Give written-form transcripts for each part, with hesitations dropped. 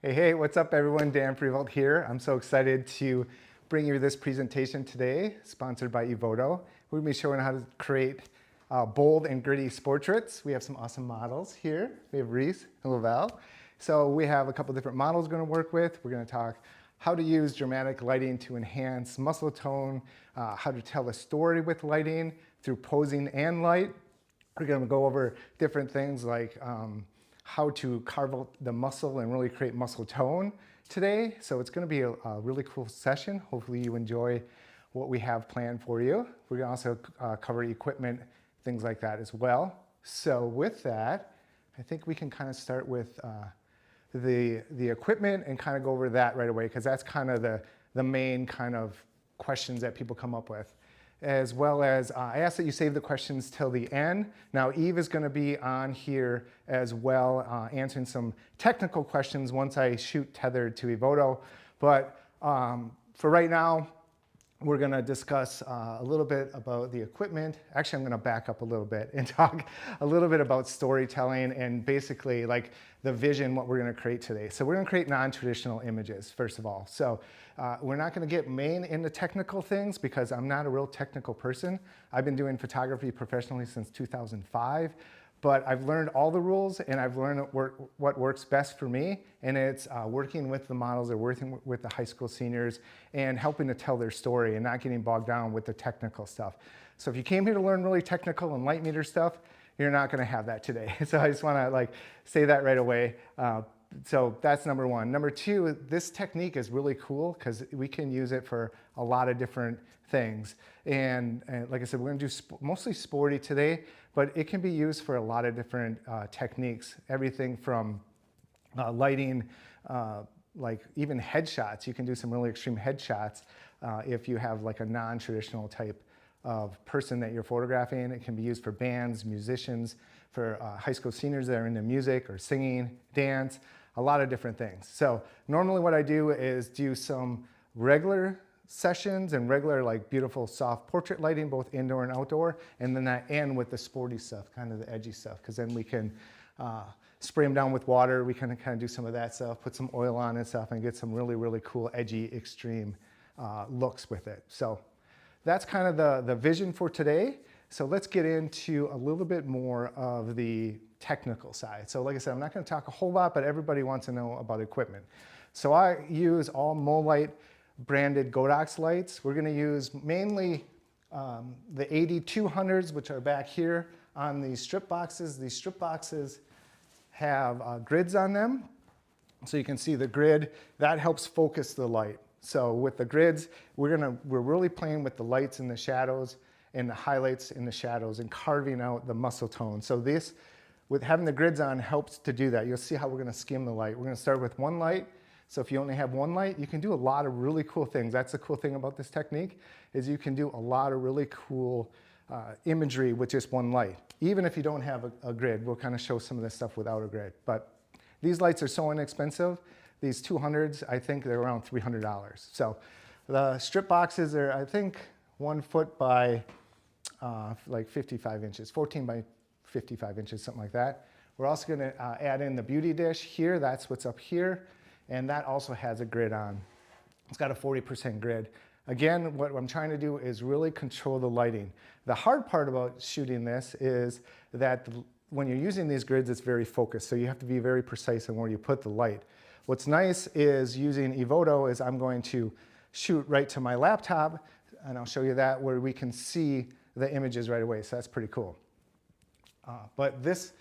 Hey, what's up everyone? Dan Frievalt here. I'm so excited to bring you this presentation today, sponsored by Evoto. We're going to be showing how to create bold and gritty Sportraits. We have some awesome models here. We have Reese and Lavelle. So we have a couple different models we're going to work with. We're going to talk how to use dramatic lighting to enhance muscle tone, how to tell a story with lighting through posing and light. We're going to go over different things like how to carve out the muscle and really create muscle tone today. So it's going to be a really cool session. Hopefully you enjoy what we have planned for you. We're going to also cover equipment, things like that as well. So with that, I think we can kind of start with the equipment and kind of go over that right away, because that's kind of the main kind of questions that people come up with. As well as, I ask that you save the questions till the end. Now Eve is going to be on here as well, answering some technical questions once I shoot tethered to Evoto. But for right now, we're going to discuss a little bit about the equipment. Actually, I'm going to back up a little bit and talk a little bit about storytelling and basically like the vision, what we're going to create today. So we're going to create non-traditional images, first of all. So we're not going to get main into technical things because I'm not a real technical person. I've been doing photography professionally since 2005. But I've learned all the rules and I've learned what works best for me. And it's working with the models or working with the high school seniors and helping to tell their story and not getting bogged down with the technical stuff. So if you came here to learn really technical and light meter stuff, you're not going to have that today. So I just want to say that right away. So that's number one. Number two, this technique is really cool because we can use it for a lot of different things. And like I said, we're going to do mostly sporty today, but it can be used for a lot of different techniques. Everything from lighting, like even headshots. You can do some really extreme headshots if you have like a non-traditional type of person that you're photographing. It can be used for bands, musicians, for high school seniors that are into music or singing, dance, a lot of different things. So normally what I do is do some regular sessions and regular like beautiful soft portrait lighting, both indoor and outdoor, and then I end with the sporty stuff, kind of the edgy stuff, because then we can spray them down with water. We can kind of do some of that stuff, put some oil on and stuff, and get some really, really cool, edgy, extreme looks with it. So that's kind of the vision for today. So let's get into a little bit more of the technical side. So like I said, I'm not going to talk a whole lot, but everybody wants to know about equipment. So I use all Molite branded Godox lights. We're going to use mainly the 8200s, which are back here on these strip boxes. These strip boxes have grids on them. So you can see the grid. That helps focus the light. So with the grids, we're really playing with the lights and the shadows and the highlights in the shadows and carving out the muscle tone. So this, with having the grids on, helps to do that. You'll see how we're going to skim the light. We're going to start with one light. So if you only have one light, you can do a lot of really cool things. That's the cool thing about this technique, is you can do a lot of really cool imagery with just one light. Even if you don't have a grid, we'll kind of show some of this stuff without a grid. But these lights are so inexpensive. These 200s, I think they're around $300. So the strip boxes are, I think, 1 foot by like 55 inches, 14 by 55 inches, something like that. We're also going to add in the beauty dish here. That's what's up here. And that also has a grid on. It's got a 40% grid. Again, what I'm trying to do is really control the lighting. The hard part about shooting this is that when you're using these grids, it's very focused. So you have to be very precise on where you put the light. What's nice is using Evoto is I'm going to shoot right to my laptop, and I'll show you that, where we can see the images right away. So that's pretty cool. But this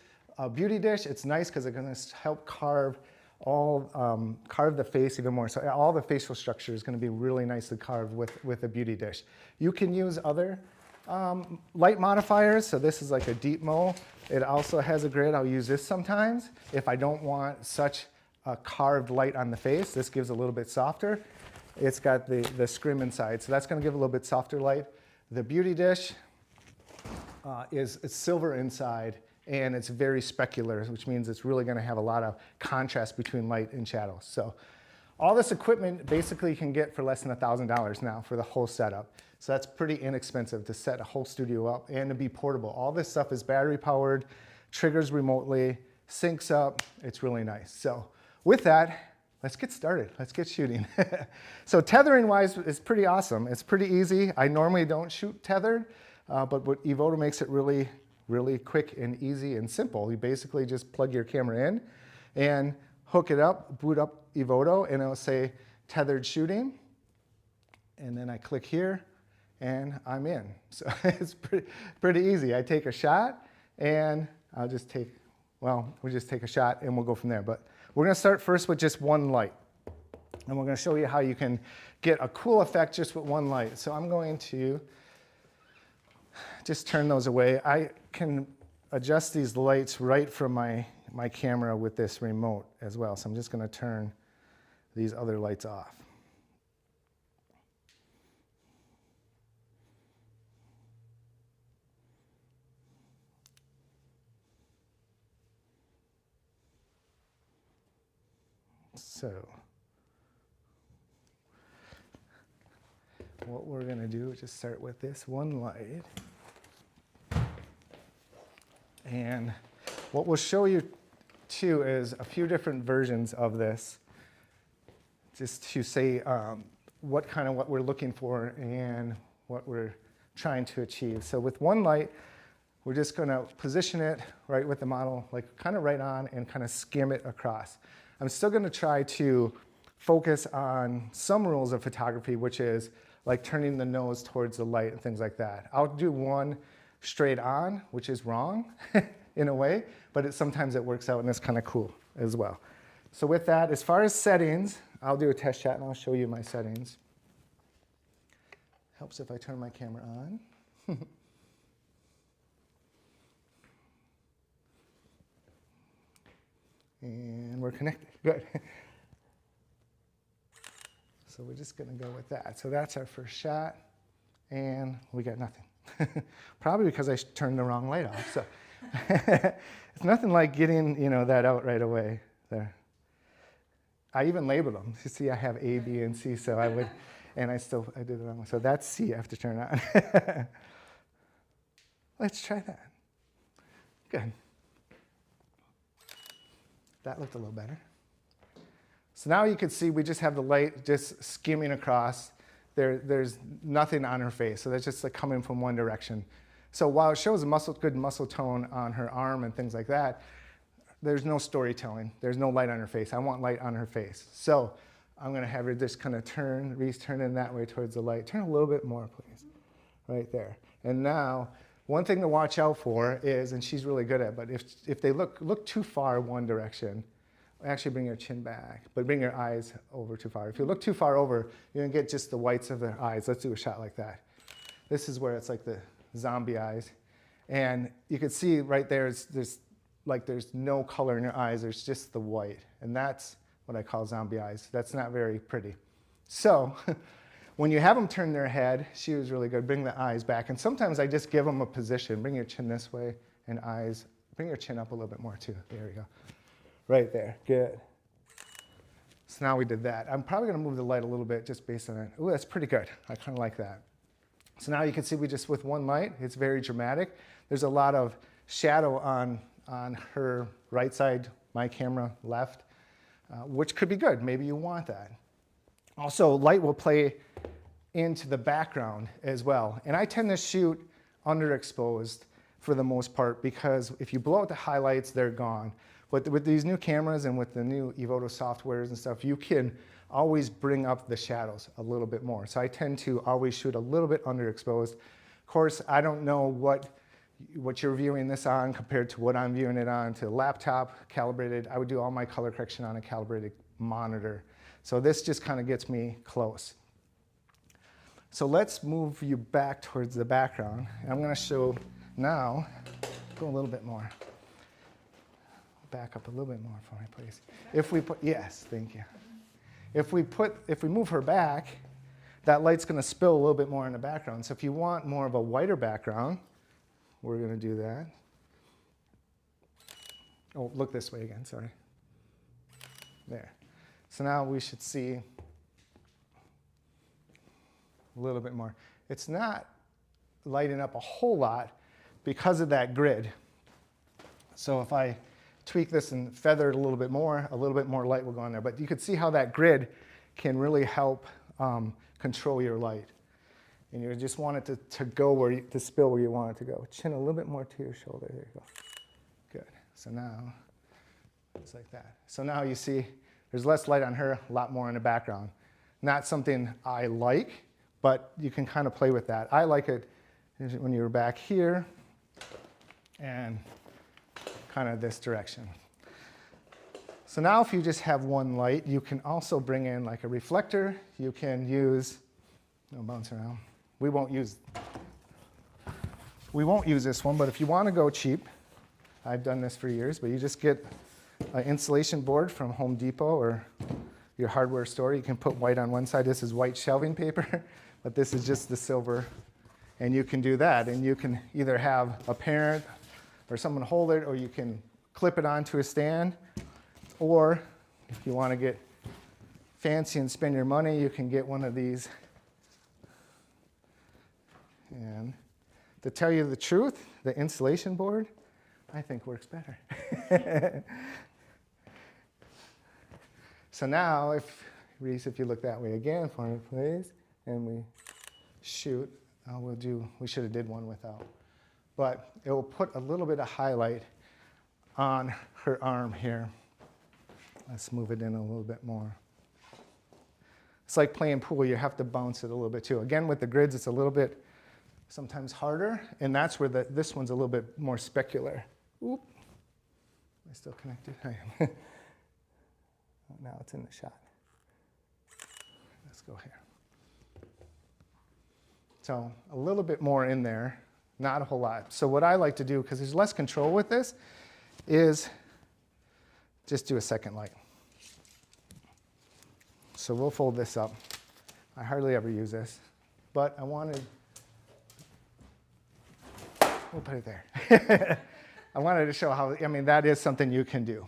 beauty dish, it's nice because it's going to help carve the face even more. So all the facial structure is going to be really nicely carved with a beauty dish. You can use other light modifiers. So this is like a deep mo. It also has a grid. I'll use this sometimes if I don't want such a carved light on the face. This gives a little bit softer. It's got the scrim inside, so that's going to give a little bit softer light. The beauty dish it's silver inside, and it's very specular, which means it's really going to have a lot of contrast between light and shadow. So all this equipment basically you can get for less than $1,000 now for the whole setup. So that's pretty inexpensive to set a whole studio up and to be portable. All this stuff is battery powered, triggers remotely, syncs up. It's really nice. So with that, let's get started. Let's get shooting. So tethering wise is pretty awesome. It's pretty easy. I normally don't shoot tethered, but what Evoto makes it really, really quick and easy and simple. You basically just plug your camera in and hook it up, boot up Evoto, and it'll say tethered shooting. And then I click here and I'm in. So it's pretty easy. I take a shot and I'll just take, well, we'll just take a shot and we'll go from there. But we're gonna start first with just one light. And we're gonna show you how you can get a cool effect just with one light. So I'm going to just turn those away. I can adjust these lights right from my camera with this remote as well. So I'm just gonna turn these other lights off. So what we're going to do is just start with this one light. And what we'll show you too is a few different versions of this, just to say what we're looking for and what we're trying to achieve. So with one light, we're just going to position it right with the model, like kind of right on, and kind of skim it across. I'm still going to try to focus on some rules of photography, which is like turning the nose towards the light and things like that. I'll do one straight on, which is wrong in a way, but sometimes it works out and it's kind of cool as well. So with that, as far as settings, I'll do a test shot and I'll show you my settings. Helps if I turn my camera on. And we're connected, good. So we're just gonna go with that. So that's our first shot, and we got nothing. Probably because I turned the wrong light off. So it's nothing like getting, that out right away there. I even labeled them. You see, I have A, B, and C, so I would, and I did it wrong. So that's C I have to turn on. Let's try that. Good. That looked a little better. So now you can see we just have the light just skimming across. There's nothing on her face, so that's just like coming from one direction. So while it shows a good muscle tone on her arm and things like that, there's no storytelling. There's no light on her face. I want light on her face. So I'm gonna have her just kind of turn in that way towards the light. Turn a little bit more, please, right there. And now, one thing to watch out for is, and she's really good at it, but if they look too far one direction, actually bring your chin back, but bring your eyes over too far. If you look too far over, you're gonna get just the whites of their eyes. Let's do a shot like that. This is where it's like the zombie eyes. And you can see right there, there's no color in your eyes, there's just the white. And that's what I call zombie eyes. That's not very pretty. So, when you have them turn their head, she was really good, bring the eyes back. And sometimes I just give them a position. Bring your chin this way and eyes. Bring your chin up a little bit more too. There we go. Right there, good. So now we did that. I'm probably gonna move the light a little bit just based on it. Ooh, that's pretty good. I kind of like that. So now you can see we just, with one light, it's very dramatic. There's a lot of shadow on her right side, my camera left, which could be good. Maybe you want that. Also, light will play into the background as well. And I tend to shoot underexposed for the most part, because if you blow out the highlights, they're gone. But with these new cameras and with the new Evoto softwares and stuff, you can always bring up the shadows a little bit more. So I tend to always shoot a little bit underexposed. Of course, I don't know what you're viewing this on compared to what I'm viewing it on, to laptop calibrated. I would do all my color correction on a calibrated monitor. So this just kind of gets me close. So let's move you back towards the background. And I'm going to show now, go a little bit more. Back up a little bit more for me, please. If we put, yes, thank you. If we move her back, that light's going to spill a little bit more in the background. So if you want more of a whiter background, we're going to do that. Oh, look this way again, sorry. There. So now we should see a little bit more. It's not lighting up a whole lot because of that grid. So if I tweak this and feather it a little bit more light will go on there. But you can see how that grid can really help control your light. And you just want it to go to spill where you want it to go. Chin a little bit more to your shoulder. There you go. Good. So now, it's like that. So now you see there's less light on her, a lot more in the background. Not something I like, but you can kind of play with that. I like it when you're back here and kind of this direction. So now if you just have one light, you can also bring in like a reflector. You can use, bounce around. We won't use this one, but if you want to go cheap, I've done this for years, but you just get an insulation board from Home Depot or your hardware store. You can put white on one side. This is white shelving paper, but this is just the silver. And you can do that. And you can either have a parent or someone hold it, or you can clip it onto a stand. Or if you want to get fancy and spend your money, you can get one of these. And to tell you the truth, the insulation board, I think works better. So now, Reese, if you look that way again for me, please, and we shoot, we should have did one without. But it will put a little bit of highlight on her arm here. Let's move it in a little bit more. It's like playing pool. You have to bounce it a little bit too. Again, with the grids, it's a little bit sometimes harder, and that's where this one's a little bit more specular. Oop. Am I still connected? I am. Oh, now it's in the shot. Let's go here. So a little bit more in there, not a whole lot. So what I like to do, because there's less control with this, is just do a second light. So we'll fold this up. I hardly ever use this, but we'll put it there. I wanted to show how, that is something you can do.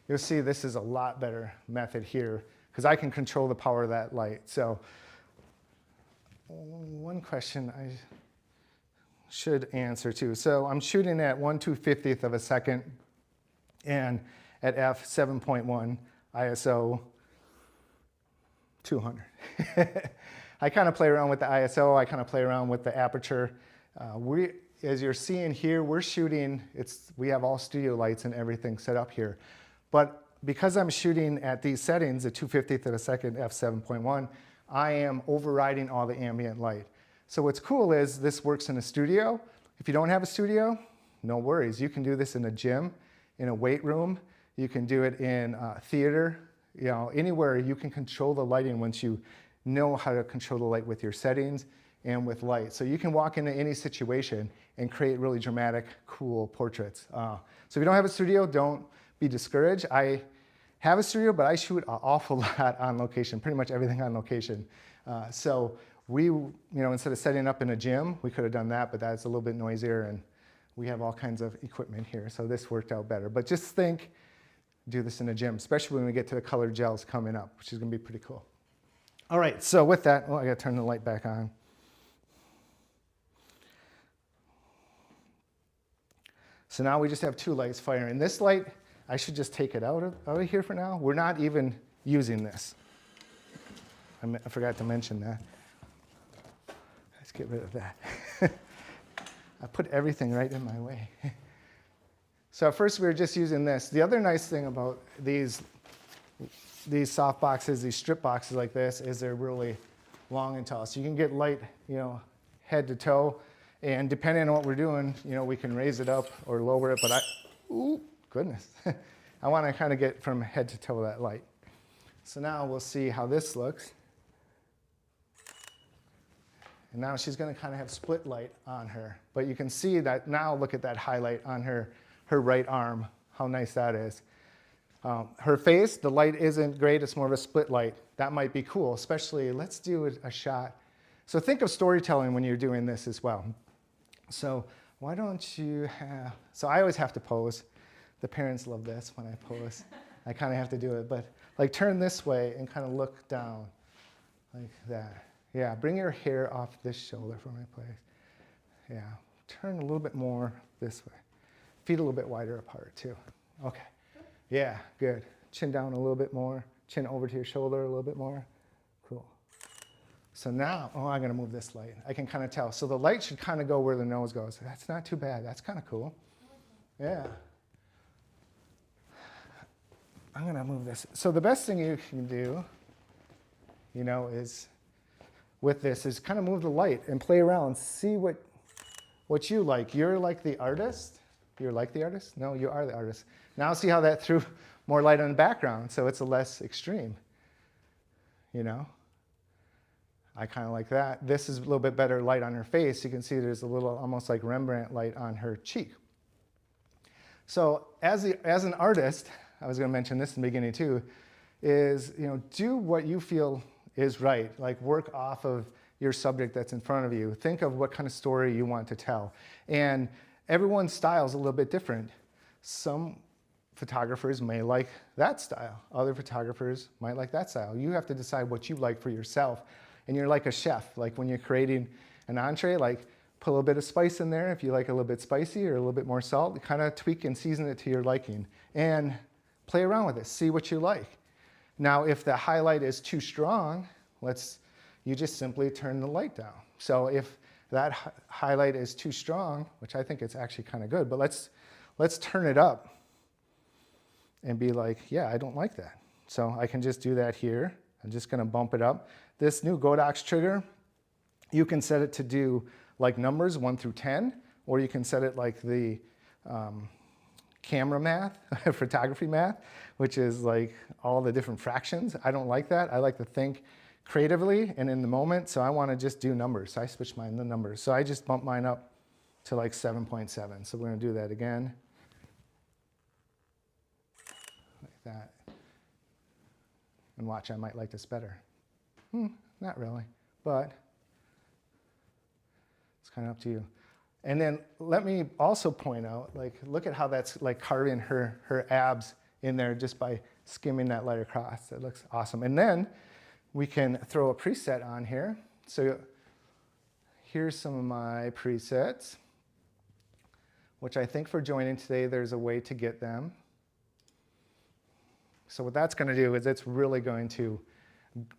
You'll see this is a lot better method here because I can control the power of that light. So one question I should answer too. So I'm shooting at 1/250th of a second and at f7.1 ISO 200. I kind of play around with the ISO. I kind of play around with the aperture. As you're seeing here, we're shooting, we have all studio lights and everything set up here. But because I'm shooting at these settings, at 2/50th of a second, f7.1, I am overriding all the ambient light. So what's cool is this works in a studio. If you don't have a studio, no worries. You can do this in a gym, in a weight room. You can do it in a theater. Anywhere you can control the lighting once you know how to control the light with your settings and with light. So you can walk into any situation and create really dramatic, cool portraits. So if you don't have a studio, don't be discouraged. I have a studio, but I shoot an awful lot on location, pretty much everything on location. So we, instead of setting up in a gym, we could have done that, but that's a little bit noisier, and we have all kinds of equipment here, so this worked out better. But just think, do this in a gym, especially when we get to the colored gels coming up, which is going to be pretty cool. All right, so with that, I got to turn the light back on. So now we just have two lights firing. This light, I should just take it out of here for now. We're not even using this. I forgot to mention that. Let's get rid of that. I put everything right in my way. So at first we were just using this. The other nice thing about these soft boxes, these strip boxes like this, is they're really long and tall. So you can get light, head to toe. And depending on what we're doing, we can raise it up or lower it. But ooh, goodness. I want to kind of get from head to toe that light. So now we'll see how this looks. And now she's going to kind of have split light on her. But you can see that now, look at that highlight on her right arm, how nice that is. Her face, the light isn't great. It's more of a split light. That might be cool, especially let's do a shot. So think of storytelling when you're doing this as well. So why don't you have, so I always have to pose. The parents love this when I pose. I kind of have to do it, but like turn this way and kind of look down like that. Yeah, bring your hair off this shoulder for my place. Yeah, turn a little bit more this way. Feet a little bit wider apart too. Okay, yeah, good. Chin down a little bit more. Chin over to your shoulder a little bit more. Cool. So now, oh, I'm gonna move this light. I can kind of tell. So the light should kind of go where the nose goes. That's not too bad. That's kind of cool. Yeah. I'm gonna move this. So the best thing you can do, you know, is with this is kind of move the light and play around. See what you like. You're like the artist. You're like the artist? No, you are the artist. Now see how that threw more light on the background, so it's a less extreme. You know? I kind of like that. This is a little bit better light on her face. You can see there's a little almost like Rembrandt light on her cheek. So as an artist, I was going to mention this in the beginning too, is, you know, do what you feel is right. Like work off of your subject that's in front of you. Think of what kind of story you want to tell. And everyone's style is a little bit different. Some photographers may like that style. Other photographers might like that style. You have to decide what you like for yourself. And you're like a chef. Like when you're creating an entree, like put a little bit of spice in there if you like a little bit spicy or a little bit more salt. Kind of tweak and season it to your liking. And play around with it. See what you like. Now, if the highlight is too strong, you just simply turn the light down. So if that highlight is too strong, which I think it's actually kind of good, but let's turn it up and be like, yeah, I don't like that. So I can just do that here. I'm just going to bump it up. This new Godox trigger, you can set it to do like numbers 1 through 10, or you can set it like the camera math, photography math, which is like all the different fractions. I don't like that. I like to think creatively and in the moment, so I want to just do numbers. So I switch mine to numbers. So I just bump mine up to like 7.7. So we're going to do that again. Like that. And watch, I might like this better. Not really, but it's kind of up to you. And then let me also point out, like, look at how that's like carving her abs in there just by skimming that light across. It looks awesome. And then we can throw a preset on here. So here's some of my presets, which I think for joining today, there's a way to get them. So what that's going to do is it's really going to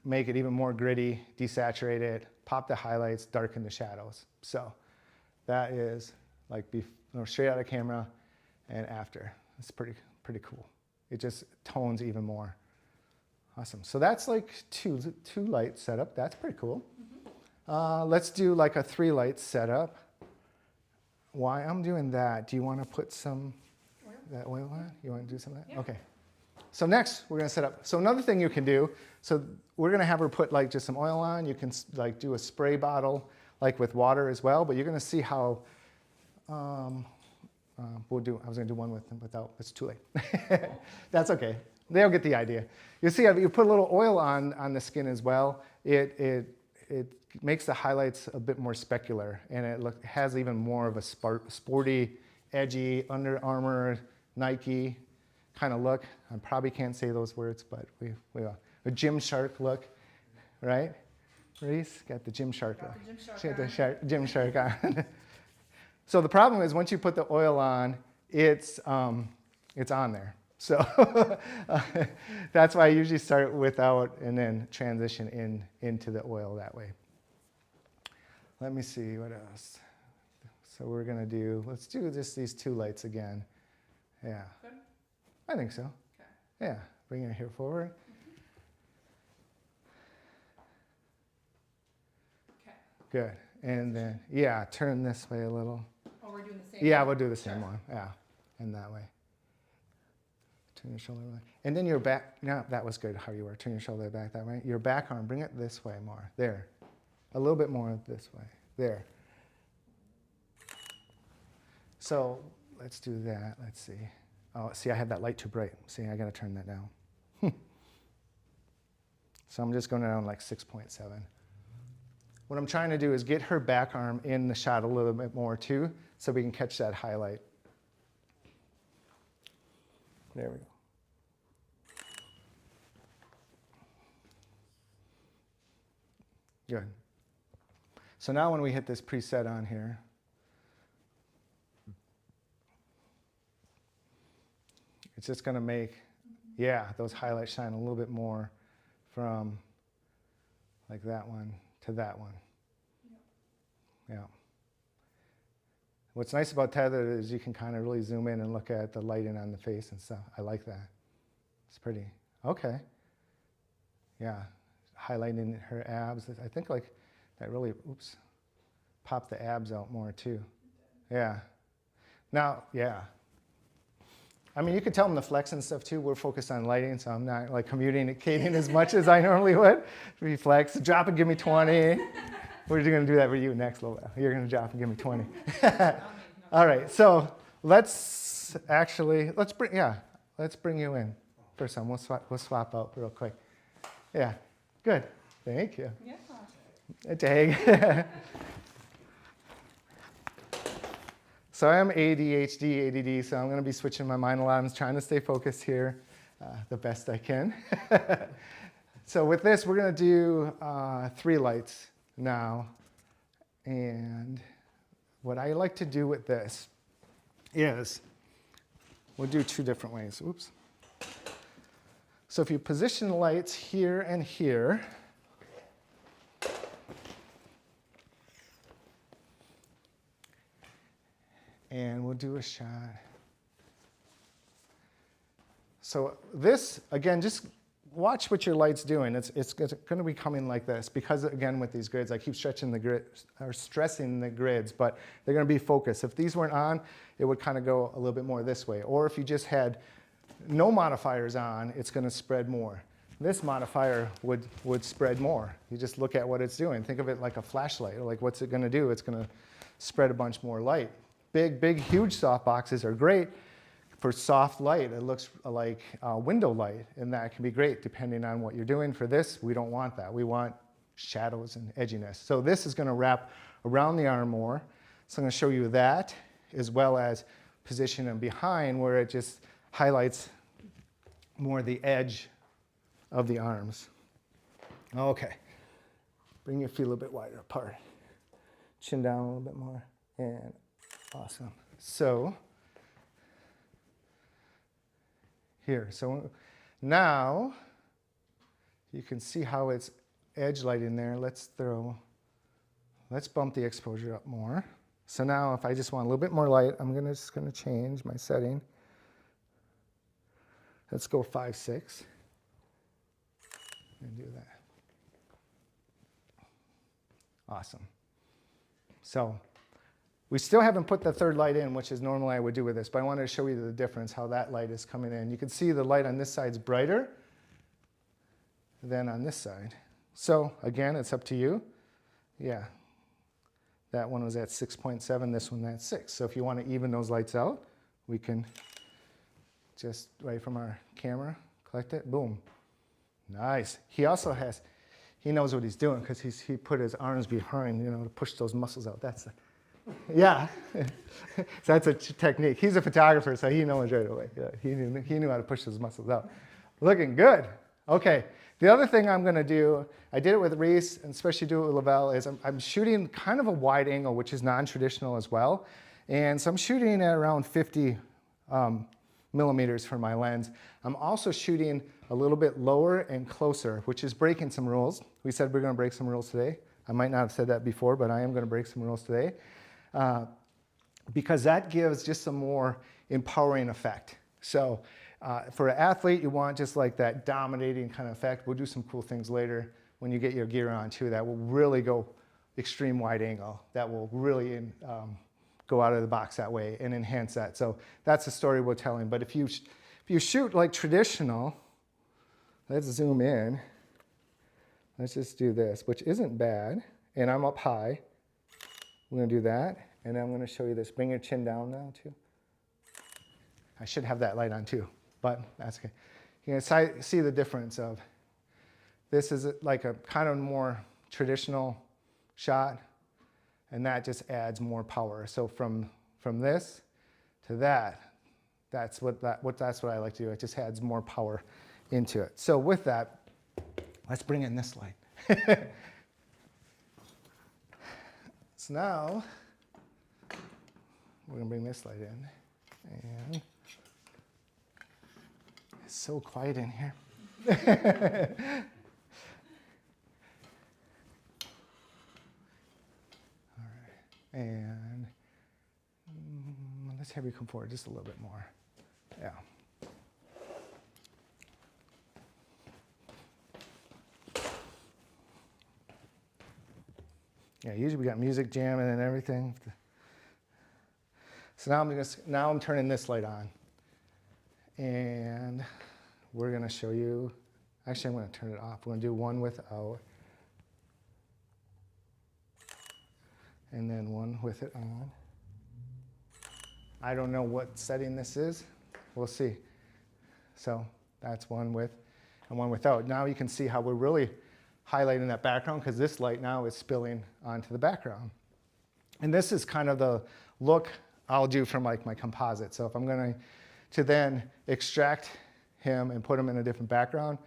make it even more gritty, desaturate it, pop the highlights, darken the shadows. So that is like straight out of camera and after. It's pretty cool. It just tones even more. Awesome. So that's like two light setup. That's pretty cool. Let's do like a 3 light setup. While I'm doing that, do you want to put some that oil on? You want to do some of that? Yeah. Okay. So next, we're going to set up. So another thing you can do, so we're going to have her put like just some oil on. You can like do a spray bottle like with water as well, but you're going to see how I was going to do one with them without, it's too late. That's okay. They'll get the idea. You see, if you put a little oil on the skin as well, it makes the highlights a bit more specular, and it has even more of a sporty, edgy, Under Armour, Nike kind of look. I probably can't say those words, but we will. A Gymshark look, right? Reese got the Gymshark look. She got the Gymshark on. So the problem is once you put the oil on, it's on there. So that's why I usually start without and then transition into the oil that way. Let me see what else. So we're gonna let's do just these 2 lights again. Yeah. Good? I think so. Okay. Yeah, bring it here forward. Okay. Good. And then, yeah, turn this way a little. Oh, we're doing the same Yeah, one? we'll do the same one. Yeah, and that way. Turn your shoulder back. And then your back, no, that was good how you were. Turn your shoulder back that way. Your back arm, bring it this way more. There. A little bit more this way. There. So let's do that. Let's see. Oh, see, I had that light too bright. See, I got to turn that down. So I'm just going down like 6.7. What I'm trying to do is get her back arm in the shot a little bit more too, so we can catch that highlight. There we go. Good. So now when we hit this preset on here, it's just going to make, yeah, those highlights shine a little bit more from like that one to that one. Yeah. What's nice about tethered is you can kind of really zoom in and look at the lighting on the face and stuff. I like that. It's pretty. Okay. Yeah. Highlighting her abs. I think like that really, oops, popped the abs out more too. Yeah. Now, yeah. I mean, you could tell them the flex and stuff too. We're focused on lighting, so I'm not like communicating as much as I normally would. We flex, drop and give me 20. We're going to do that for you next little while. You're going to drop and give me 20. All right, so let's bring you in for some. We'll swap out real quick. Yeah, good. Thank you. Yeah. A tag. So I am ADHD, ADD, so I'm going to be switching my mind a lot. I'm trying to stay focused here the best I can. So with this, we're going to do 3 lights now. And what I like to do with this is we'll do 2 different ways. Oops. So if you position the lights here and here, and we'll do a shot. So this, again, just watch what your light's doing. It's going to be coming like this because, again, with these grids, I keep stretching the grids or stressing the grids, but they're going to be focused. If these weren't on, it would kind of go a little bit more this way. Or if you just had no modifiers on, it's going to spread more. This modifier would spread more. You just look at what it's doing. Think of it like a flashlight. Like, what's it going to do? It's going to spread a bunch more light. Big, huge soft boxes are great for soft light. It looks like window light, and that can be great depending on what you're doing. For this, we don't want that. We want shadows and edginess. So this is going to wrap around the arm more. So I'm going to show you that, as well as position them behind where it just highlights more the edge of the arms. Okay. Bring your feet a little bit wider apart. Chin down a little bit more, and awesome. So here, so now you can see how it's edge light in there. Let's bump the exposure up more. So now if I just want a little bit more light, I'm just gonna change my setting. Let's go 5/6 and do that. Awesome. So we still haven't put the 3rd light in, which is normally I would do with this, but I wanted to show you the difference, how that light is coming in. You can see the light on this side's brighter than on this side. So again, it's up to you. Yeah, that one was at 6.7, this one at 6. So if you want to even those lights out, we can just right from our camera, collect it, boom. Nice. He also has, he knows what he's doing because he put his arms behind, to push those muscles out. Yeah, so that's a technique. He's a photographer, so he knows right away. Yeah, he knew how to push those muscles out. Looking good. Okay, the other thing I'm going to do, I did it with Reese, and especially do it with Lavelle, is I'm shooting kind of a wide angle, which is non-traditional as well. And so I'm shooting at around 50 millimeters for my lens. I'm also shooting a little bit lower and closer, which is breaking some rules. We said we're going to break some rules today. I might not have said that before, but I am going to break some rules today. Because that gives just some more empowering effect. So for an athlete, you want just like that dominating kind of effect. We'll do some cool things later when you get your gear on too that will really go extreme wide angle. That will really go out of the box that way and enhance that. So that's the story we're telling. But if you shoot like traditional, let's zoom in. Let's just do this, which isn't bad. And I'm up high. We're going to do that, and then I'm going to show you this. Bring your chin down now, too. I should have that light on, too, but that's okay. You can see the difference of this is like a kind of more traditional shot, and that just adds more power. So from this to that, that's what I like to do. It just adds more power into it. So with that, let's bring in this light. So now we're gonna bring this light in, and it's so quiet in here. All right, and let's have you come forward just a little bit more. Yeah. Yeah, usually we got music jamming and everything. So now I'm turning this light on. And we're gonna show you, actually I'm gonna turn it off. We're gonna do one without, and then one with it on. I don't know what setting this is. We'll see. So that's one with and one without. Now you can see how we're really highlighting that background because this light now is spilling onto the background. And this is kind of the look I'll do from like my composite. So if I'm going to then extract him and put him in a different background,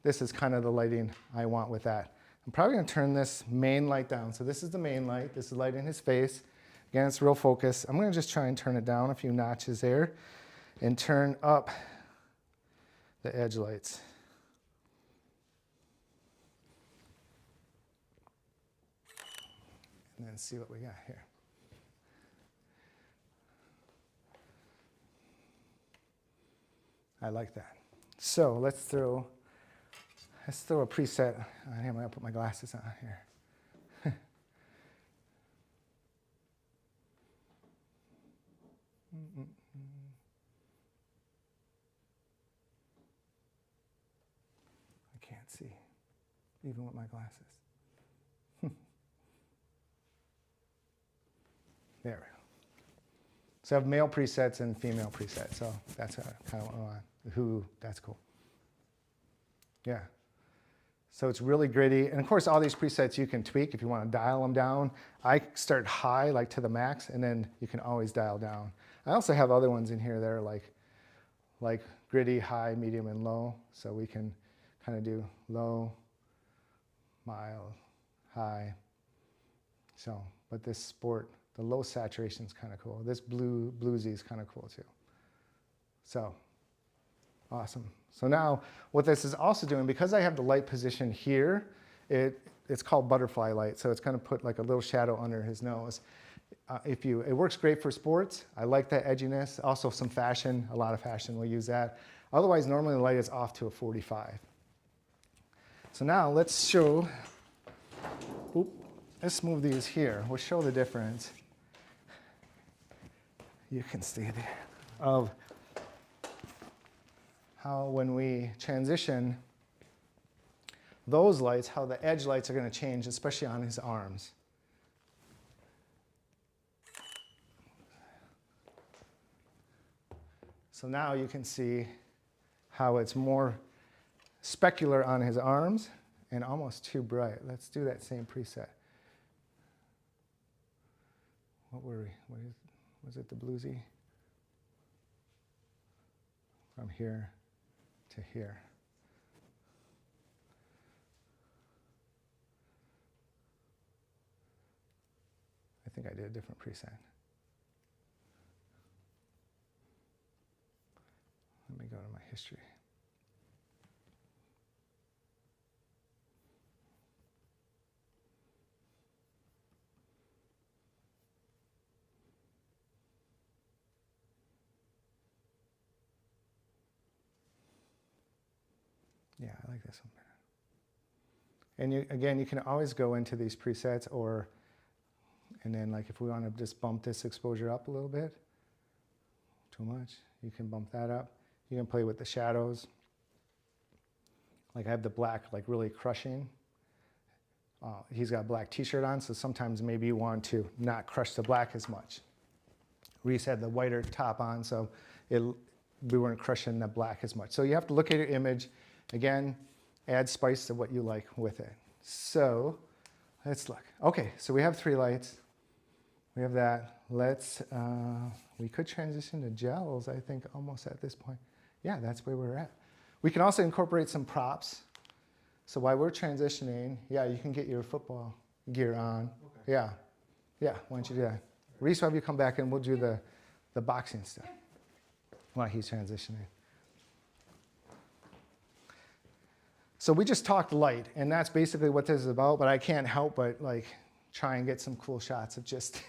this is kind of the lighting I want with that. I'm probably going to turn this main light down. So this is the main light. This is light in his face. Again, it's real focus. I'm going to just try and turn it down a few notches there and turn up the edge lights. And then see what we got here. I like that. So let's throw a preset. I'm gonna put my glasses on here. I can't see, even with my glasses. There we go. So I have male presets and female presets. So that's kind of what I want. That's cool. Yeah. So it's really gritty. And of course, all these presets you can tweak if you want to dial them down. I start high, like to the max, and then you can always dial down. I also have other ones in here that are like gritty, high, medium, and low. So we can kind of do low, mild, high. So, but this sport, the low saturation is kind of cool. This bluesy is kind of cool too. So, awesome. So now what this is also doing, because I have the light position here, it's called butterfly light. So it's going to put like a little shadow under his nose. It works great for sports. I like that edginess. Also some fashion, a lot of fashion will use that. Otherwise, normally the light is off to a 45. So now let's show, let's move these here. We'll show the difference. You can see there of how when we transition those lights, how the edge lights are going to change, especially on his arms. So now you can see how it's more specular on his arms and almost too bright. Let's do that same preset. What were we? Was it the bluesy? From here to here. I think I did a different preset. Let me go to my history. Yeah, I like this one better. And again, you can always go into these presets and then like if we want to just bump this exposure up a little bit, too much, you can bump that up. You can play with the shadows. Like I have the black like really crushing. He's got a black t-shirt on, so sometimes maybe you want to not crush the black as much. Reese had the whiter top on, so we weren't crushing the black as much. So you have to look at your image. Again, add spice to what you like with it. So let's look. Okay, so we have 3 lights. We have that. We could transition to gels, I think, almost at this point. Yeah, that's where we're at. We can also incorporate some props. So while we're transitioning, yeah, you can get your football gear on. Okay. Yeah. Yeah, why don't you do that? Reese, why don't you come back and we'll do the boxing stuff while he's transitioning. So we just talked light, and that's basically what this is about, but I can't help but like try and get some cool shots of just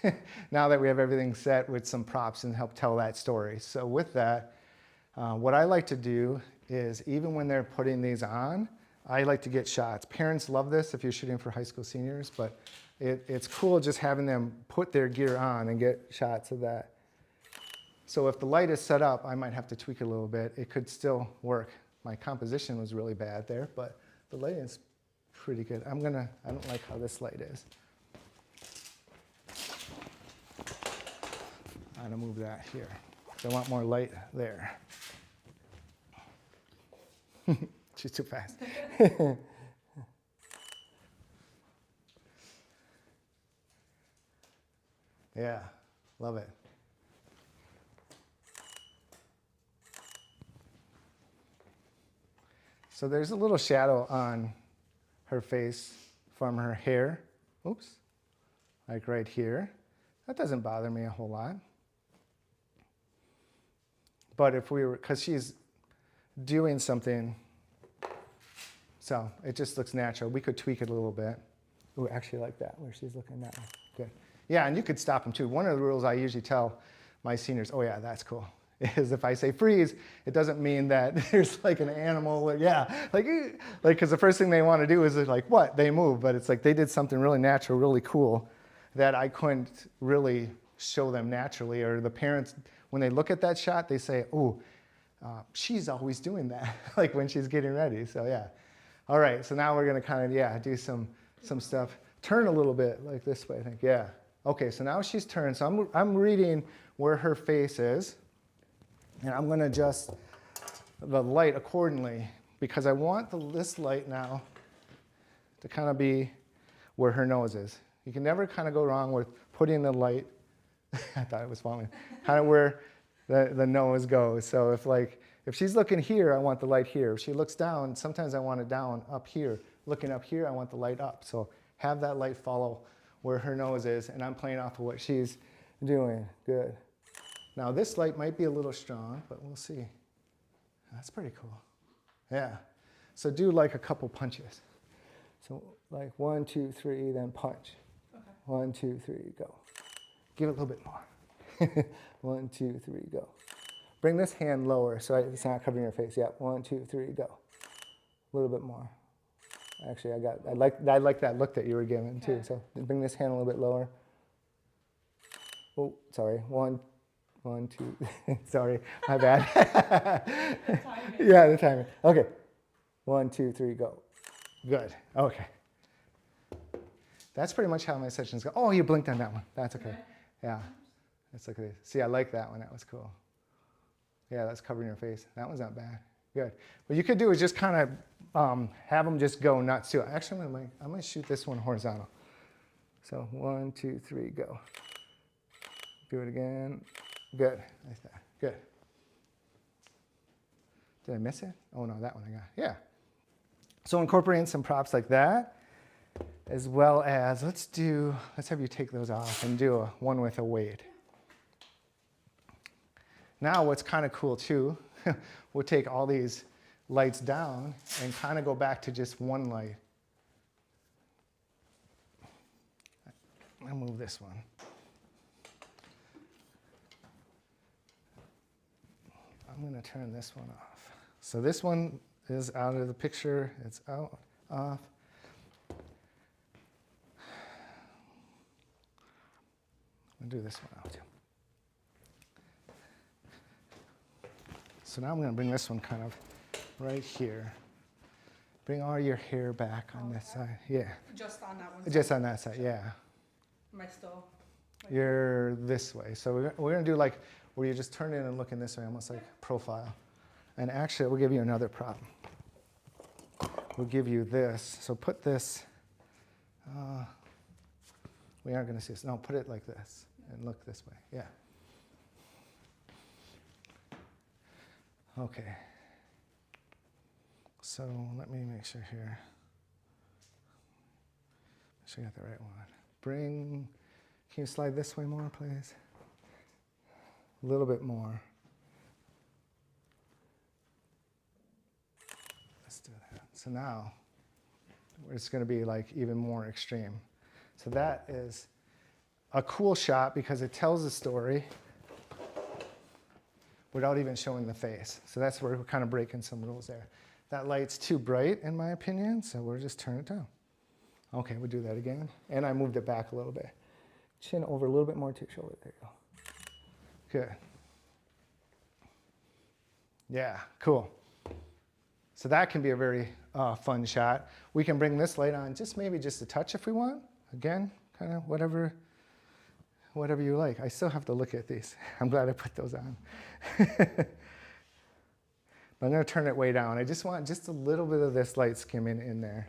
now that we have everything set with some props and help tell that story. So with that, what I like to do is even when they're putting these on, I like to get shots. Parents love this if you're shooting for high school seniors, but it's cool just having them put their gear on and get shots of that. So if the light is set up, I might have to tweak it a little bit. It could still work. My composition was really bad there, but the light is pretty good. I don't like how this light is. I'm gonna move that here. I want more light there. She's too fast. Yeah, love it. So there's a little shadow on her face from her hair. Oops, like right here. That doesn't bother me a whole lot. But if we were, because she's doing something, so it just looks natural. We could tweak it a little bit. Ooh, actually like that, where she's looking that way. Good. Yeah, and you could stop them too. One of the rules I usually tell my seniors, oh yeah, that's cool, is if I say freeze, it doesn't mean that there's like an animal, or, yeah, like, because the first thing they want to do is like, what? They move, but it's like they did something really natural, really cool that I couldn't really show them naturally, or the parents, when they look at that shot, they say, oh, she's always doing that, like when she's getting ready, so yeah. All right, so now we're gonna kind of, yeah, do some stuff. Turn a little bit, like this way, I think, yeah. Okay, so now she's turned, so I'm reading where her face is, and I'm gonna adjust the light accordingly, because I want this light now to kind of be where her nose is. You can never kind of go wrong with putting the light, I thought it was falling, kind of where the nose goes. So if she's looking here, I want the light here. If she looks down, sometimes I want it down up here. Looking up here, I want the light up. So have that light follow where her nose is, and I'm playing off of what she's doing. Good. Now this light might be a little strong, but we'll see. That's pretty cool. Yeah. So do like a couple punches. So like 1, 2, 3, then punch. Okay. 1, 2, 3, go. Give it a little bit more. 1, 2, 3, go. Bring this hand lower so it's not covering your face. Yeah, 1, 2, 3, go. A little bit more. Actually, I like that look that you were giving too. So bring this hand a little bit lower. Oh, sorry. 1, 2. Sorry, my bad. The timing. Yeah, the timing. Okay. 1, 2, 3, go. Good. Okay. That's pretty much how my sessions go. Oh, you blinked on that one. That's okay. Yeah. Let's look at this. See, I like that one. That was cool. Yeah, that's covering your face. That one's not bad. Good. What you could do is just kind of have them just go nuts too. Actually, I'm going to shoot this one horizontal. So 1, 2, 3, go. Do it again. Good. Like that. Good. Did I miss it? Oh no, that one I got. Yeah. So incorporating some props like that, as well as let's have you take those off and do one with a weight. Now what's kind of cool too, we'll take all these lights down and kind of go back to just one light. I'll move this one. I'm going to turn this one off. So this one is out of the picture. It's out, off. I'll do this one out too. So now I'm going to bring this one kind of right here. Bring all your hair back on this side. Yeah. Just on that one side? Just on that side, yeah. Am I still? You're this way. So we're going to do like where you just turn in and look in this way, almost like profile. And actually, we'll give you another prop. We'll give you this. So put this, we aren't going to see this. No, put it like this and look this way. Yeah. Okay. So let me make sure here. Make sure you got the right one. Bring Can you slide this way more, please? A little bit more. Let's do that. So now it's going to be like even more extreme. So that is a cool shot because it tells a story without even showing the face. So that's where we're kind of breaking some rules there. That light's too bright in my opinion, so we'll just turn it down. Okay, we'll do that again. And I moved it back a little bit. Chin over a little bit more to your shoulder. There you go. Good. Yeah, cool. So that can be a very fun shot. We can bring this light on maybe just a touch if we want. Again, kind of whatever you like. I still have to look at these. I'm glad I put those on. But I'm going to turn it way down. I just want just a little bit of this light skimming in there.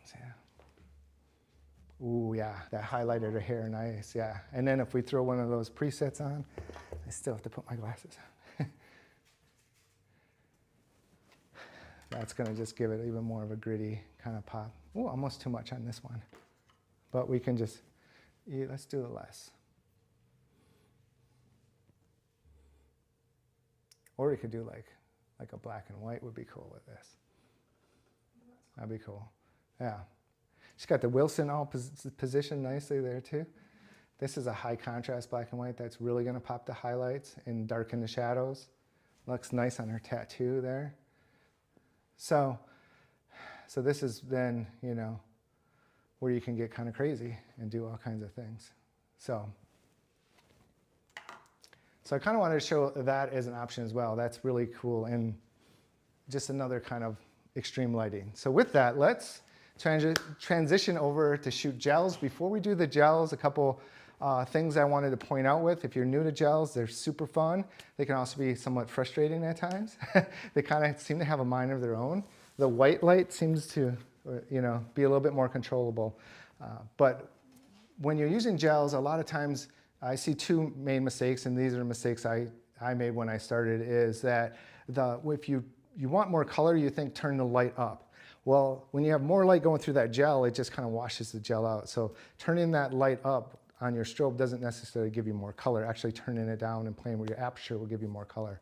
So, yeah. Ooh, yeah, that highlighted her hair, nice, yeah. And then if we throw one of those presets on, I still have to put my glasses on. That's going to just give it even more of a gritty kind of pop. Ooh, almost too much on this one. But we can just, let's do it less. Or we could do like a black and white would be cool with this. That'd be cool. Yeah. She's got the Wilson all positioned nicely there too. This is a high contrast black and white that's really going to pop the highlights and darken the shadows. Looks nice on her tattoo there. So this is then, you know, where you can get kind of crazy and do all kinds of things. So I kind of wanted to show that as an option as well. That's really cool and just another kind of extreme lighting. So with that, let's transition over to shoot gels. Before we do the gels, a couple things I wanted to point out with. If you're new to gels, they're super fun. They can also be somewhat frustrating at times. They kind of seem to have a mind of their own. The white light seems to, you know, be a little bit more controllable. But when you're using gels, a lot of times I see two main mistakes, and these are mistakes I made when I started, is that if you want more color, you think turn the light up. Well, when you have more light going through that gel, it just kind of washes the gel out. So turning that light up on your strobe doesn't necessarily give you more color. Actually turning it down and playing with your aperture will give you more color.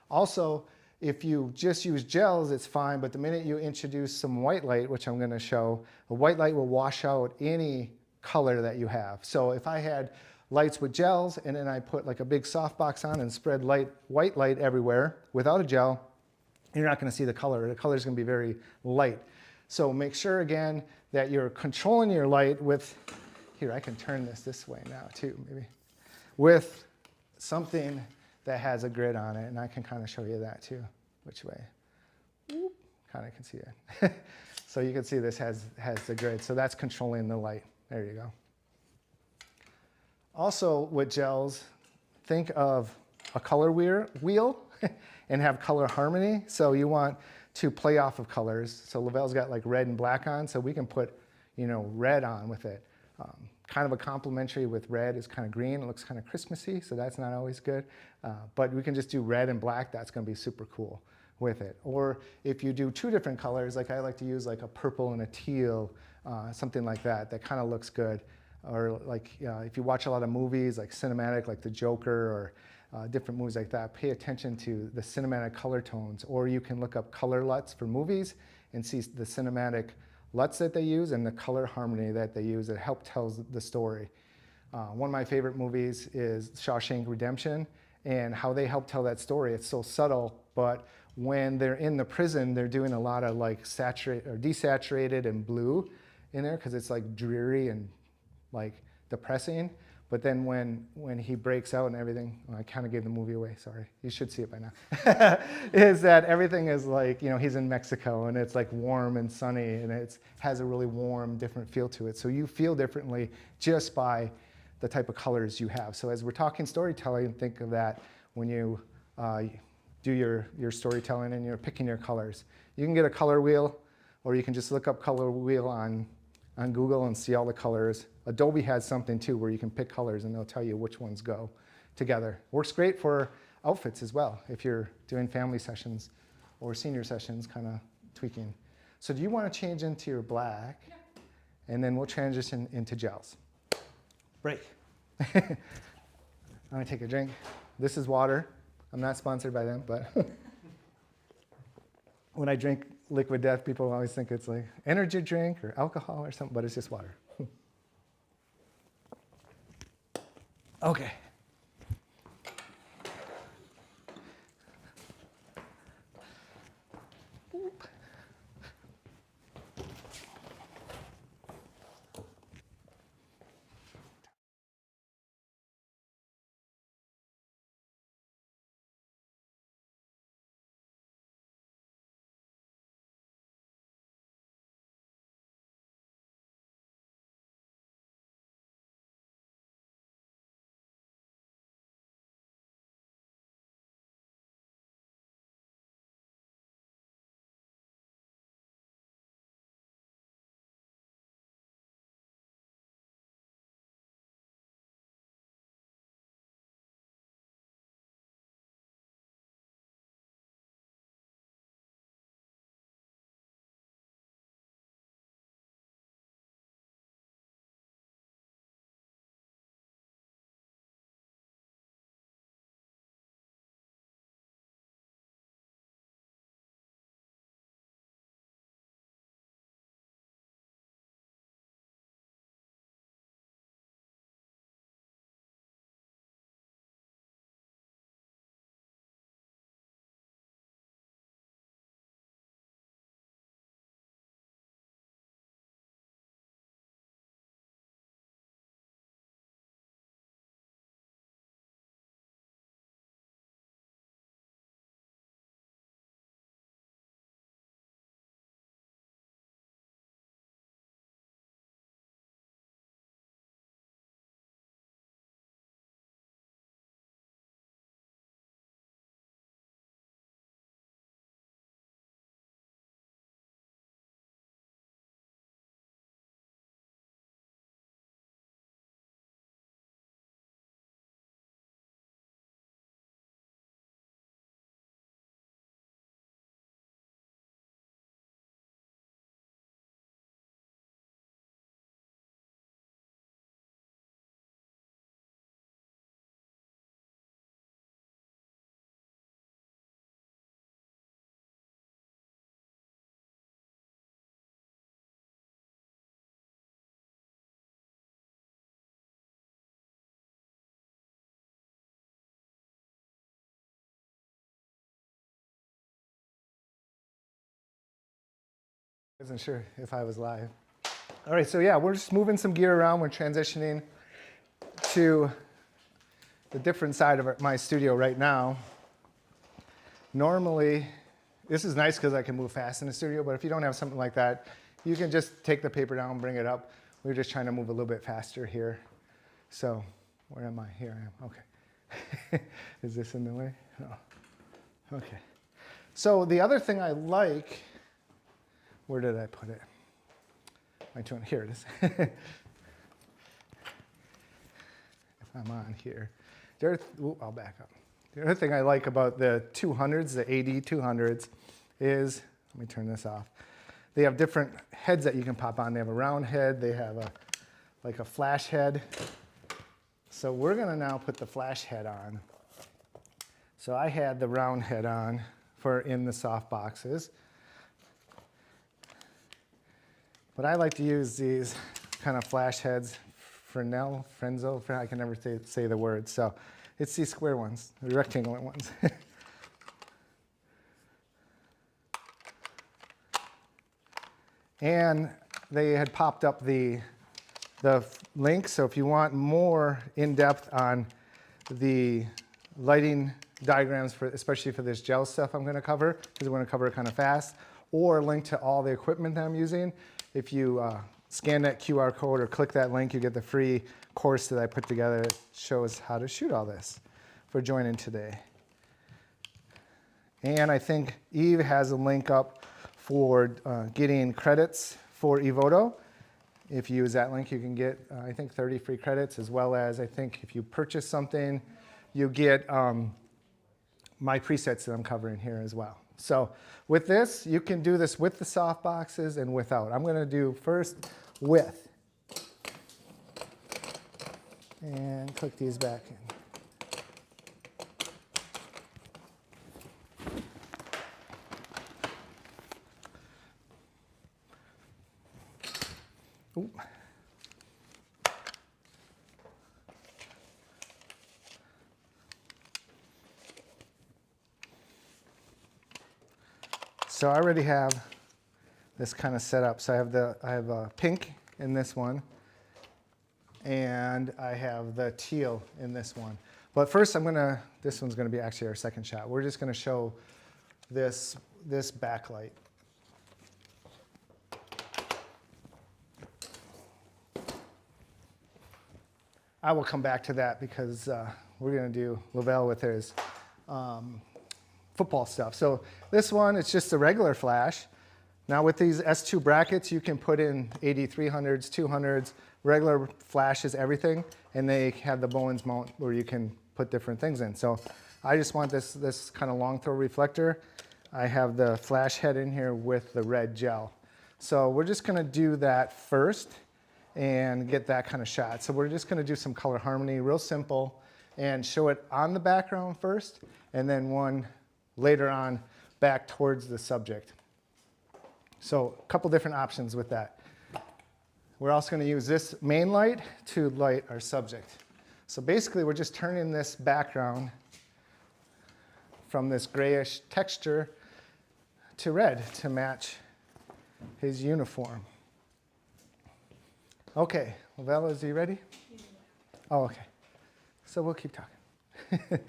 Also, if you just use gels, it's fine, but the minute you introduce some white light, which I'm going to show, the white light will wash out any color that you have. So if I had lights with gels and then I put like a big softbox on and spread white light everywhere without a gel, you're not going to see the color. The color is going to be very light. So make sure again that you're controlling your light with, here I can turn this way now too maybe, with something that has a grid on it, and I can kind of show you that too, which way. Kind of can see it. So you can see this has the grid, so that's controlling the light. There you go. Also with gels, think of a color wheel and have color harmony. So you want to play off of colors. So Lavelle's got like red and black on, so we can put, you know, red on with it. Kind of a complementary with red is kind of green. It looks kind of Christmassy, so that's not always good. But we can just do red and black. That's going to be super cool with it. Or if you do two different colors, like I like to use like a purple and a teal, something like that, that kind of looks good. Or like if you watch a lot of movies like cinematic, like The Joker, or different movies like that, pay attention to the cinematic color tones. Or you can look up color LUTs for movies and see the cinematic LUTs that they use and the color harmony that they use that help tell the story. One of my favorite movies is Shawshank Redemption, and how they help tell that story. It's so subtle, but when they're in the prison, they're doing a lot of like saturated or desaturated and blue in there because it's like dreary and like depressing. But then when he breaks out and everything, well, I kind of gave the movie away, sorry. You should see it by now. Is that everything is like, you know, he's in Mexico and it's like warm and sunny and it has a really warm, different feel to it. So you feel differently just by the type of colors you have. So as we're talking storytelling, think of that when you do your storytelling and you're picking your colors. You can get a color wheel, or you can just look up color wheel on Google and see all the colors. Adobe has something too where you can pick colors and they'll tell you which ones go together. Works great for outfits as well if you're doing family sessions or senior sessions, kind of tweaking. So do you want to change into your black? Yeah. and then we'll transition into gels. Break. I'm gonna take a drink. This is water. I'm not sponsored by them, but when I drink Liquid Death, people always think it's like energy drink or alcohol or something, but it's just water. Okay. I wasn't sure if I was live. All right, so yeah, we're just moving some gear around. We're transitioning to the different side of my studio right now. Normally, this is nice because I can move fast in the studio, but if you don't have something like that, you can just take the paper down, bring it up. We're just trying to move a little bit faster here. So, where am I? Here I am, okay. Is this in the way? Oh. Okay. So the other thing I like, where did I put it? My turn, here it is. If I'm on here. I'll back up. The other thing I like about the 200s, the AD 200s, is, let me turn this off. They have different heads that you can pop on. They have a round head, they have like a flash head. So we're gonna now put the flash head on. So I had the round head on for in the soft boxes. But I like to use these kind of flash heads, Frenzo, I can never say the word. So it's these square ones, the rectangular ones. And they had popped up the link, so if you want more in-depth on the lighting diagrams, especially for this gel stuff I'm going to cover, because we're going to cover it kind of fast, or link to all the equipment that I'm using, if you scan that QR code or click that link, you get the free course that I put together that shows how to shoot all this for joining today. And I think Eve has a link up for getting credits for Evoto. If you use that link, you can get, I think, 30 free credits, as well as, I think, if you purchase something, you get my presets that I'm covering here as well. So with this, you can do this with the soft boxes and without. I'm going to do first width. And click these back in. Ooh. So I already have this kind of set up. So I have a pink in this one, and I have the teal in this one. But first this one's gonna be actually our second shot. We're just gonna show this backlight. I will come back to that because we're gonna do Lavelle with his football stuff. So this one, it's just a regular flash. Now with these S2 brackets, you can put in 8300s, 200s, regular flashes, everything, and they have the Bowens mount where you can put different things in. So I just want this kind of long throw reflector. I have the flash head in here with the red gel. So we're just gonna do that first and get that kind of shot. So we're just gonna do some color harmony, real simple, and show it on the background first, and then one later on back towards the subject. So a couple different options with that. We're also going to use this main light to light our subject. So basically we're just turning this background from this grayish texture to red to match his uniform. Okay, Lavelle, is he ready? Oh, okay. So we'll keep talking.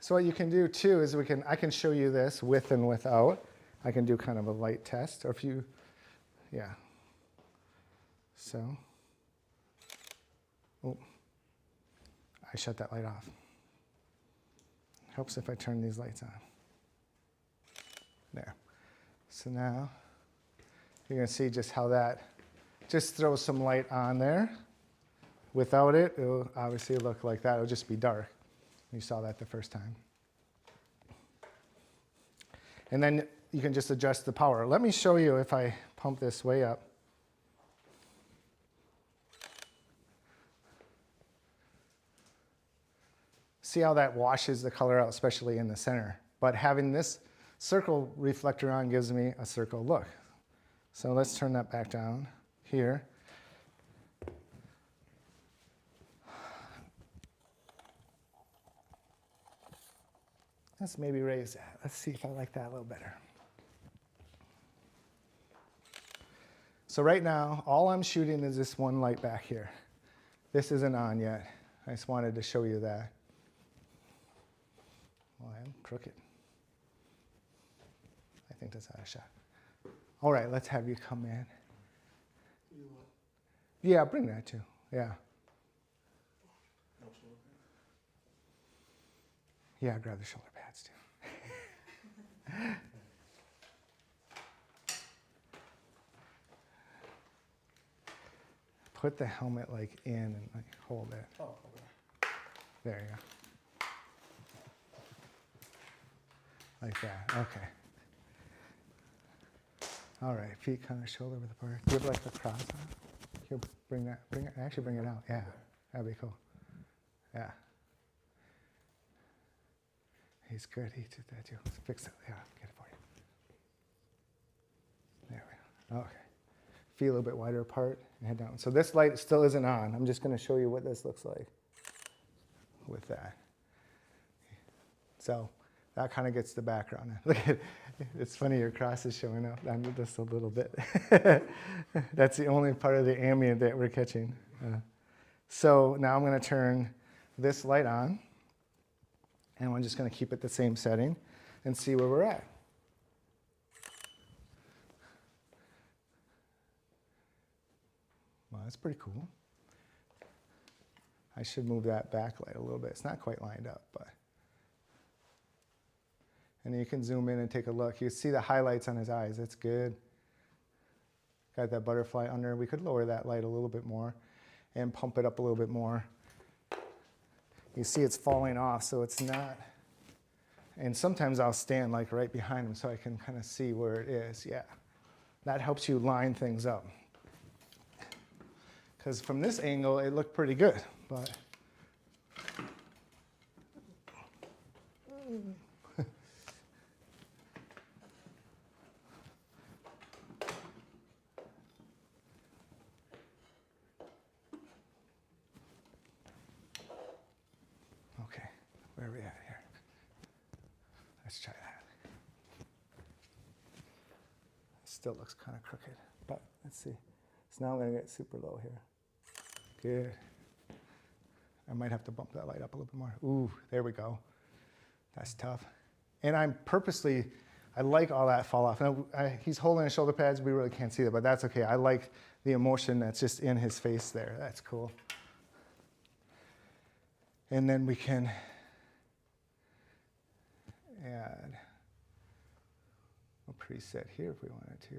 So what you can do too is I can show you this with and without. I can do kind of a light test, or if you, yeah. So, oh, I shut that light off. Helps if I turn these lights on. There. So now you're going to see just how that just throws some light on there. Without it, it'll obviously look like that. It'll just be dark. You saw that the first time. And then you can just adjust the power. Let me show you if I pump this way up. See how that washes the color out, especially in the center. But having this circle reflector on gives me a circle look. So let's turn that back down here. Let's maybe raise that. Let's see if I like that a little better. So right now, all I'm shooting is this one light back here. This isn't on yet. I just wanted to show you that. Well, I'm crooked. I think that's out of shot. All right, let's have you come in. Yeah, bring that too. Yeah. Yeah, grab the shoulder pads too. Put the helmet like in and like hold it. Oh, okay. There you go. Like that. Okay. All right. Feet kind of shoulder width apart. Do you have like the cross on? Here, bring it. Actually bring it out. Yeah, that'd be cool. Yeah. He's good. He did that too. Let's fix it. Yeah, get it for you. There we go. Okay. Feet a little bit wider apart and head down. So this light still isn't on. I'm just going to show you what this looks like with that. So that kind of gets the background. Look at it. It's funny your cross is showing up on just a little bit. That's the only part of the ambient that we're catching. So now I'm going to turn this light on. And we're just going to keep it the same setting and see where we're at. Well, that's pretty cool. I should move that backlight a little bit. It's not quite lined up, but. And then you can zoom in and take a look. You see the highlights on his eyes. That's good. Got that butterfly under. We could lower that light a little bit more and pump it up a little bit more. You see it's falling off, so it's not. And sometimes I'll stand like right behind him so I can kind of see where it is. Yeah. That helps you line things up. Because from this angle, it looked pretty good, but okay, where are we at here? Let's try that. Still looks kind of crooked, but let's see. So now I'm going to get super low here. Good. I might have to bump that light up a little bit more. Ooh, there we go. That's tough. And I'm purposely, I like all that fall off. Now, he's holding his shoulder pads. We really can't see that, but that's okay. I like the emotion that's just in his face there. That's cool. And then we can add a preset here if we wanted to.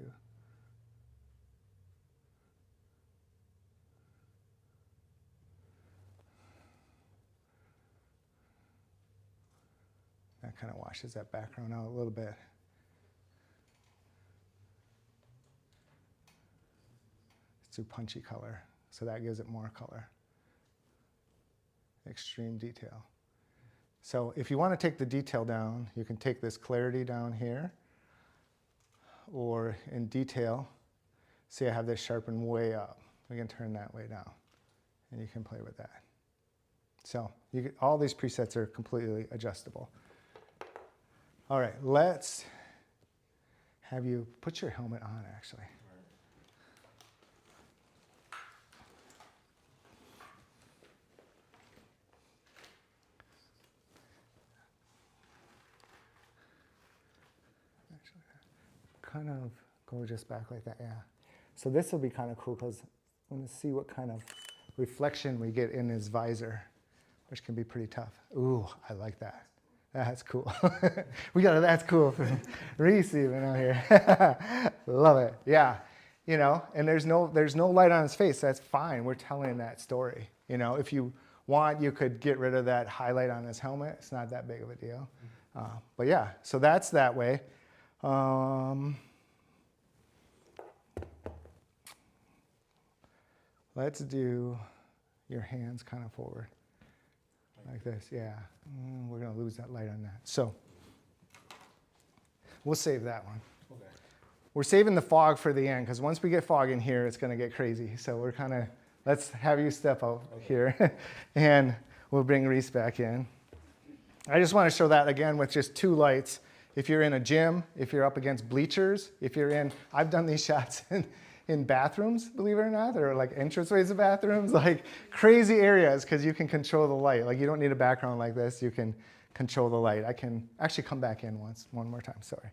That kind of washes that background out a little bit. Let's do punchy color, so that gives it more color. Extreme detail. So if you want to take the detail down, you can take this clarity down here, or in detail, see I have this sharpened way up. We can turn that way down, and you can play with that. So all these presets are completely adjustable. All right, let's have you put your helmet on, actually. Kind of go just back like that, yeah. So this will be kind of cool because I'm going to see what kind of reflection we get in his visor, which can be pretty tough. Ooh, I like that. That's cool. We got a that's cool from Reese even out here. Love it. Yeah. You know, and there's no light on his face. That's fine. We're telling that story. You know, if you want, you could get rid of that highlight on his helmet. It's not that big of a deal. But yeah, so that's that way. Let's do your hands kind of forward. Like this, yeah. We're going to lose that light on that. So we'll save that one. Okay. We're saving the fog for the end, because once we get fog in here, it's going to get crazy. So we're kind of, let's have you step out here, and we'll bring Reese back in. I just want to show that again with just two lights. If you're in a gym, if you're up against bleachers, if you're in, I've done these shots in bathrooms, believe it or not, or like entranceways of bathrooms, like crazy areas, because you can control the light. Like you don't need a background like this, you can control the light. I can actually come back in one more time, sorry.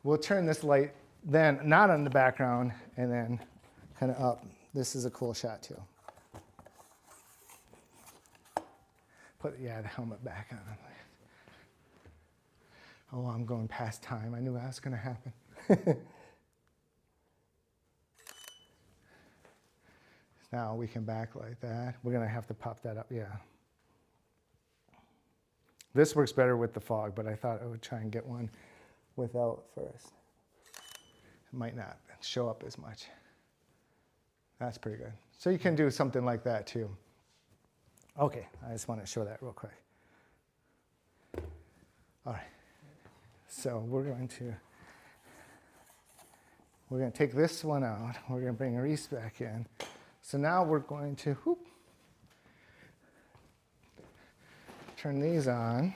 We'll turn this light then not on the background and then kind of up. This is a cool shot too. Put, yeah, the helmet back on. Oh, I'm going past time. I knew that was going to happen. Now we can backlight that. We're going to have to pop that up, yeah. This works better with the fog, but I thought I would try and get one without first. It might not show up as much. That's pretty good. So you can do something like that too. Okay, I just want to show that real quick. All right, so we're going to take this one out. We're going to bring Reese back in. So now we're going to turn these on.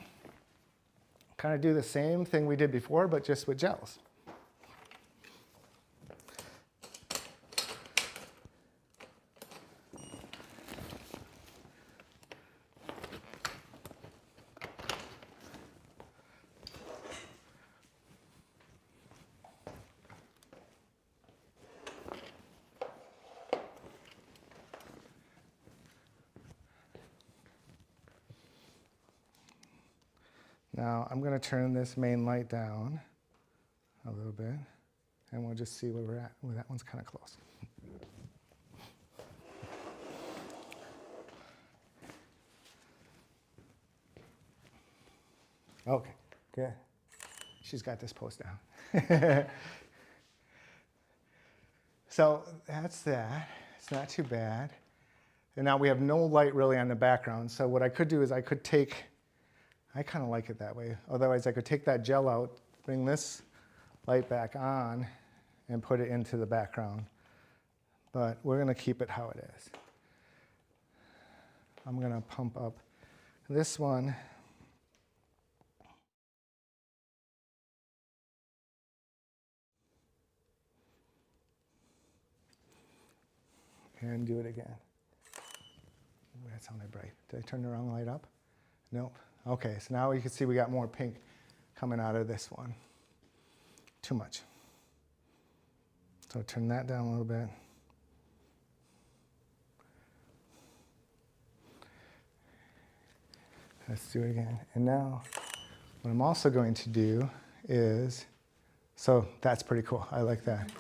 Kind of do the same thing we did before, but just with gels. Now I'm going to turn this main light down a little bit, and we'll just see where we're at. Oh, that one's kind of close. Okay, good. She's got this post down. So that's that. It's not too bad. And now we have no light really on the background. So what I could do is I could take, I kind of like it that way. Otherwise I could take that gel out, bring this light back on, and put it into the background. But we're going to keep it how it is. I'm going to pump up this one. And do it again. Ooh, that sounded bright. Did I turn the wrong light up? Nope. Okay, so now you can see we got more pink coming out of this one. Too much. So turn that down a little bit. Let's do it again. And now what I'm also going to do is, so that's pretty cool. I like that.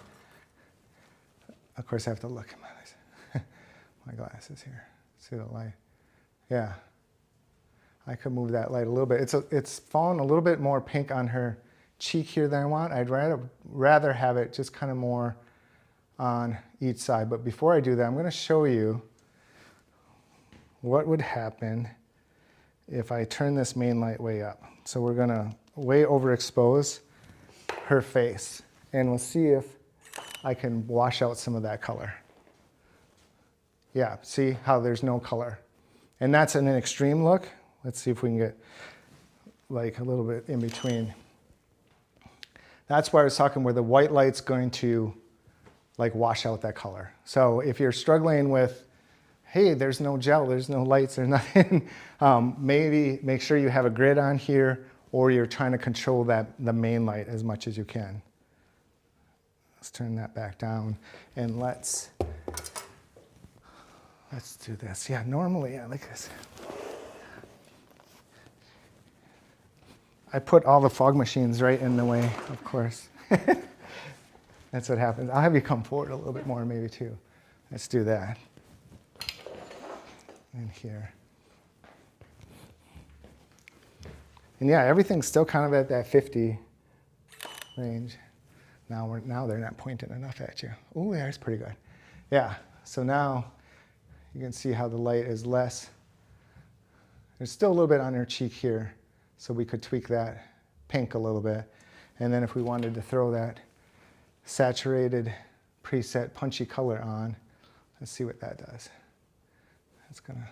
Of course I have to look at my glasses here. See the light? Yeah. I could move that light a little bit. It's fallen a little bit more pink on her cheek here than I want. I'd rather have it just kind of more on each side. But before I do that, I'm going to show you what would happen if I turn this main light way up. So we're going to way overexpose her face. And we'll see if I can wash out some of that color. Yeah, see how there's no color. And that's an extreme look. Let's see if we can get like a little bit in between. That's why I was talking where the white light's going to like wash out that color. So if you're struggling with, hey, there's no gel, there's no lights, there's nothing, maybe make sure you have a grid on here, or you're trying to control the main light as much as you can. Let's turn that back down and let's do this. Yeah, normally I like this. I put all the fog machines right in the way, of course. That's what happens. I'll have you come forward a little bit more maybe too. Let's do that. And here. And yeah, everything's still kind of at that 50 range. Now they're not pointing enough at you. Ooh, that's pretty good. Yeah, so now you can see how the light is less. There's still a little bit on her cheek here, so we could tweak that pink a little bit. And then if we wanted to throw that saturated preset punchy color on, let's see what that does. That's gonna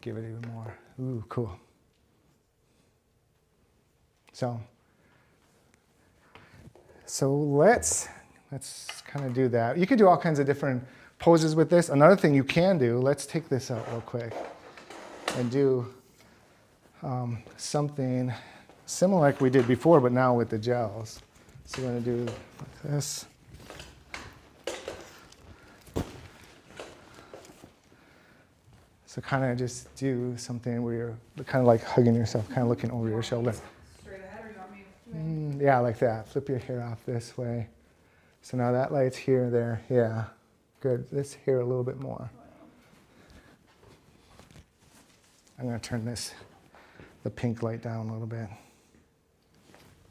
give it even more. Ooh, cool. So let's kind of do that. You could do all kinds of different poses with this. Another thing you can do, let's take this out real quick and do something similar like we did before, but now with the gels. So we're going to do like this. So kind of just do something where you're kind of like hugging yourself, kind of looking over your shoulder. Straight ahead, or you want me? Yeah, like that. Flip your hair off this way. So now that light's here, there. Yeah, good. This here a little bit more. I'm going to turn the pink light down a little bit.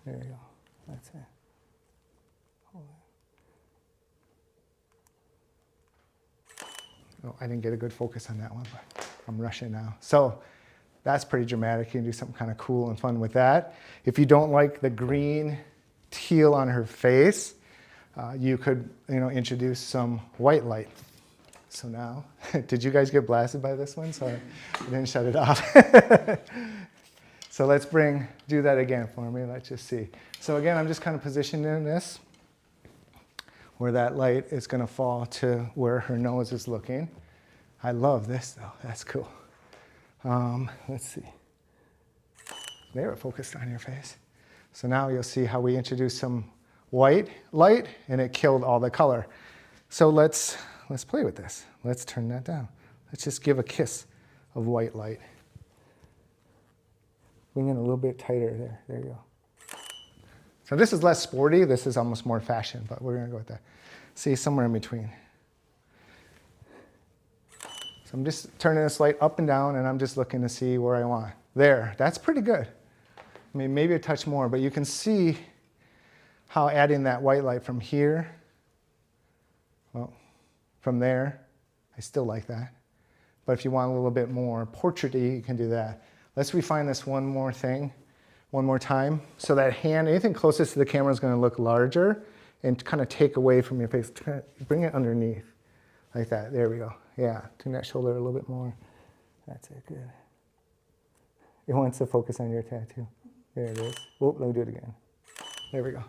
There you go. That's it. Hold it. Oh, I didn't get a good focus on that one, but I'm rushing now. So that's pretty dramatic. You can do something kind of cool and fun with that. If you don't like the green teal on her face, you could, introduce some white light. So now, did you guys get blasted by this one? So I didn't shut it off. So let's do that again for me. Let's just see. So again, I'm just kind of positioning this where that light is going to fall to where her nose is looking. I love this though. That's cool. Let's see. They were focused on your face. So now you'll see how we introduced some white light and it killed all the color. So let's play with this. Let's turn that down. Let's just give a kiss of white light. Bring it a little bit tighter there. There you go. So this is less sporty. This is almost more fashion, but we're going to go with that. See, somewhere in between. So I'm just turning this light up and down, and I'm just looking to see where I want. There. That's pretty good. I mean, maybe a touch more, but you can see how adding that white light from here from there. I still like that. But if you want a little bit more portrait-y, you can do that. Let's refine this one more time. So that hand, anything closest to the camera is going to look larger and kind of take away from your face. Bring it underneath like that. There we go. Yeah, turn that shoulder a little bit more. That's it, good. It wants to focus on your tattoo. There it is. Oh, let me do it again. There we go.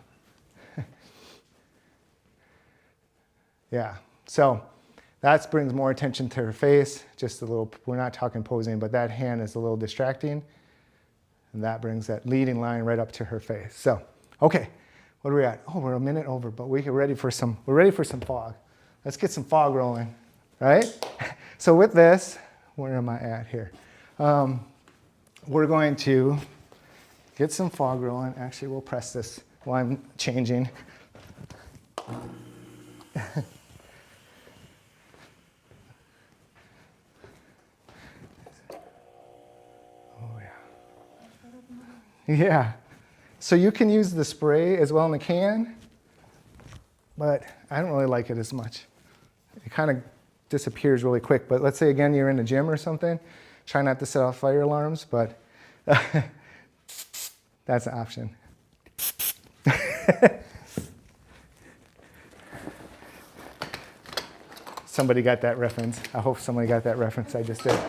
Yeah, so that brings more attention to her face. Just a little, we're not talking posing, but that hand is a little distracting. And that brings that leading line right up to her face. So, okay, what are we at? Oh, we're a minute over, but we're ready for some fog. Let's get some fog rolling, right? So with this, where am I at here? We're going to get some fog rolling. Actually, we'll press this while I'm changing. Yeah, so you can use the spray as well in the can, but I don't really like it as much. It kind of disappears really quick, but let's say again you're in a gym or something, try not to set off fire alarms, but that's an option. Somebody got that reference. I hope somebody got that reference I just did.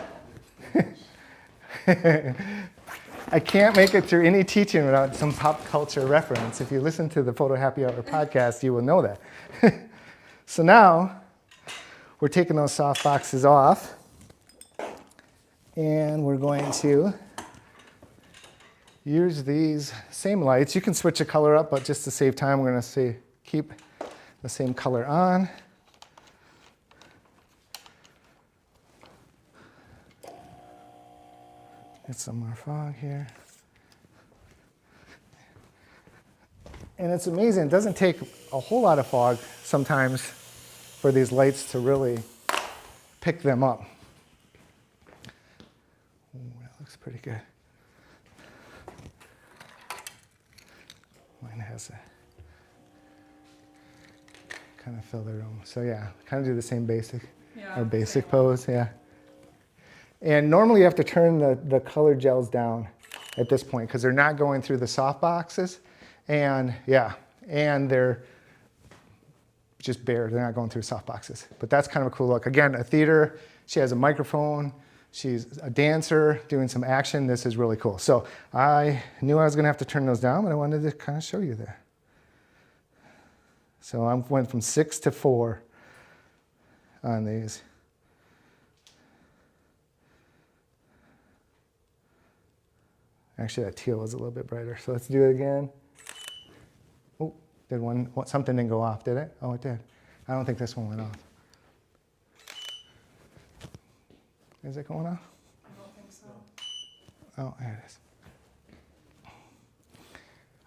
I can't make it through any teaching without some pop culture reference. If you listen to the Photo Happy Hour podcast, you will know that. So now, we're taking those soft boxes off, and we're going to use these same lights. You can switch the color up, but just to save time, we're going to keep the same color on. Get some more fog here. And it's amazing, it doesn't take a whole lot of fog sometimes for these lights to really pick them up. Ooh, that looks pretty good. Mine has a kind of fill the room. So yeah, kind of do the same basic pose, yeah. And normally you have to turn the color gels down at this point because they're not going through the soft boxes. And yeah, and they're just bare. They're not going through soft boxes. But that's kind of a cool look. Again, a theater. She has a microphone. She's a dancer doing some action. This is really cool. So I knew I was going to have to turn those down, but I wanted to kind of show you there. So I went from 6 to 4 on these. Actually, that teal was a little bit brighter. So let's do it again. Oh, something didn't go off, did it? Oh, it did. I don't think this one went off. Is it going off? I don't think so. Oh, there it is.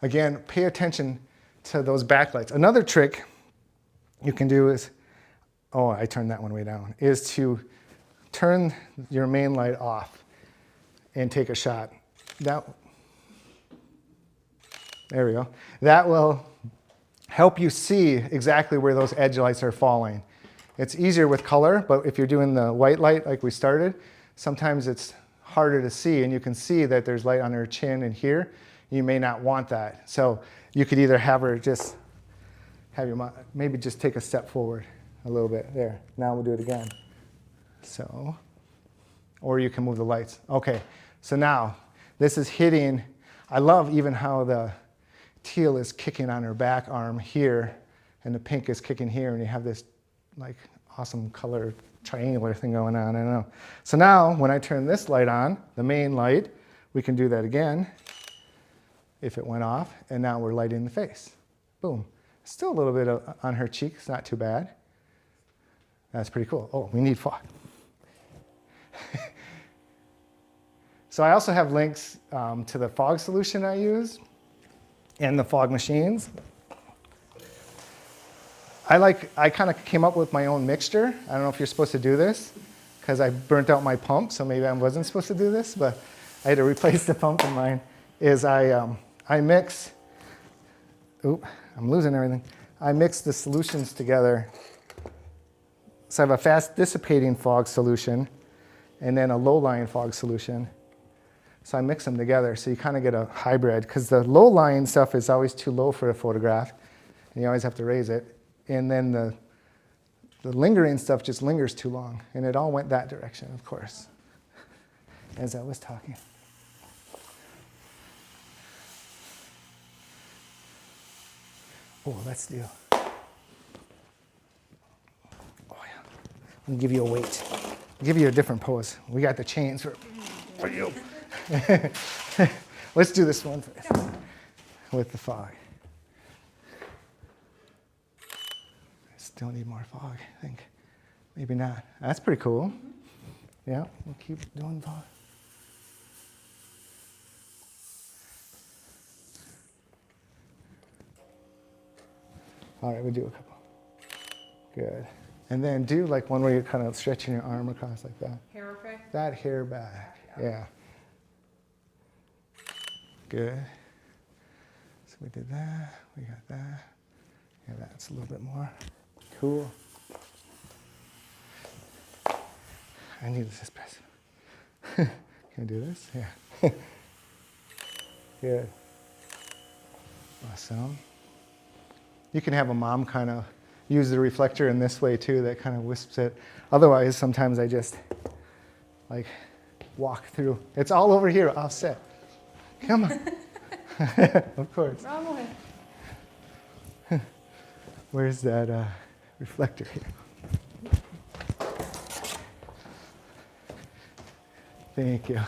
Again, pay attention to those backlights. Another trick you can do is, oh, I turned that one way down, is to turn your main light off and take a shot. There we go. That will help you see exactly where those edge lights are falling. It's easier with color, but if you're doing the white light like we started, sometimes it's harder to see, and you can see that there's light on her chin and here. You may not want that. So you could either have her just maybe just take a step forward a little bit. There. Now we'll do it again. So, or you can move the lights. Okay, so now this is hitting. I love even how the teal is kicking on her back arm here, and the pink is kicking here, and you have this like awesome color triangular thing going on. I don't know. So now when I turn this light on, the main light, we can do that again if it went off, and now we're lighting the face. Boom. Still a little bit on her cheeks, not too bad. That's pretty cool. Oh, we need fog. So I also have links to the fog solution I use and the fog machines. I kind of came up with my own mixture. I don't know if you're supposed to do this because I burnt out my pump, so maybe I wasn't supposed to do this, but I had to replace the pump in mine. I mix, oop, I'm losing everything. I mix the solutions together So I have a fast dissipating fog solution and then a low-lying fog solution. So I mix them together so you kind of get a hybrid, because the low-lying stuff is always too low for a photograph and you always have to raise it. And then the lingering stuff just lingers too long, and it all went that direction, of course, as I was talking. Oh, let's do. Oh yeah, I'm gonna give you a weight. I'll give you a different pose. We got the chains for you. Let's do this one first with the fog. Still need more fog, I think. Maybe not. That's pretty cool. Yeah, we'll keep doing fog. All right, we'll do a couple. Good. And then do like one where you're kind of stretching your arm across like that. Hair okay? That hair back, yeah. Good. So we did that, we got that. Yeah, that's a little bit more. Cool. I need this press. Can I do this? Yeah. Good. Awesome. You can have a mom kind of use the reflector in this way too, that kind of wisps it. Otherwise, sometimes I just like walk through. It's all over here, offset. Come on. Of course. Wrong way. Where's that reflector here? Thank you.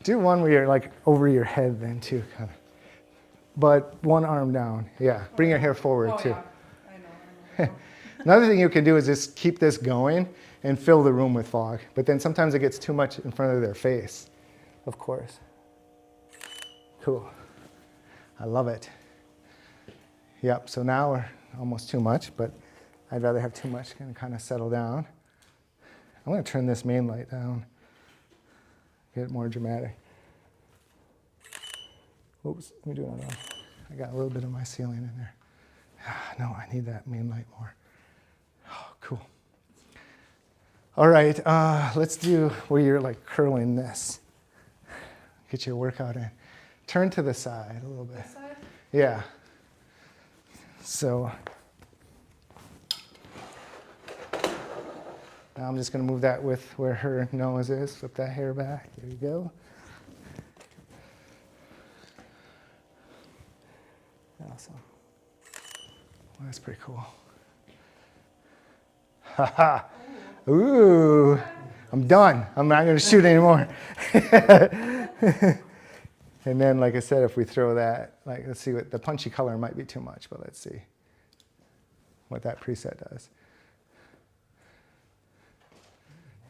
Do one where you're like over your head then too, kind of. But one arm down. Yeah, bring your hair forward too. Yeah. I know. Another thing you can do is just keep this going and fill the room with fog. But then sometimes it gets too much in front of their face, of course. Cool. I love it. Yep, so now we're almost too much, but I'd rather have too much and kind of settle down. I'm going to turn this main light down, get it more dramatic. Oops, let me do another one. I got a little bit of my ceiling in there. No, I need that main light more. Oh, cool. All right, let's do where you're like curling this. Get your workout in. Turn to the side a little bit. This side? Yeah. So now I'm just going to move that with where her nose is. Flip that hair back. There you go. Awesome. Well, that's pretty cool. Haha. Ooh. I'm done. I'm not going to shoot anymore. And then, like I said, if we throw that, like, let's see what the punchy color might be too much, but let's see what that preset does.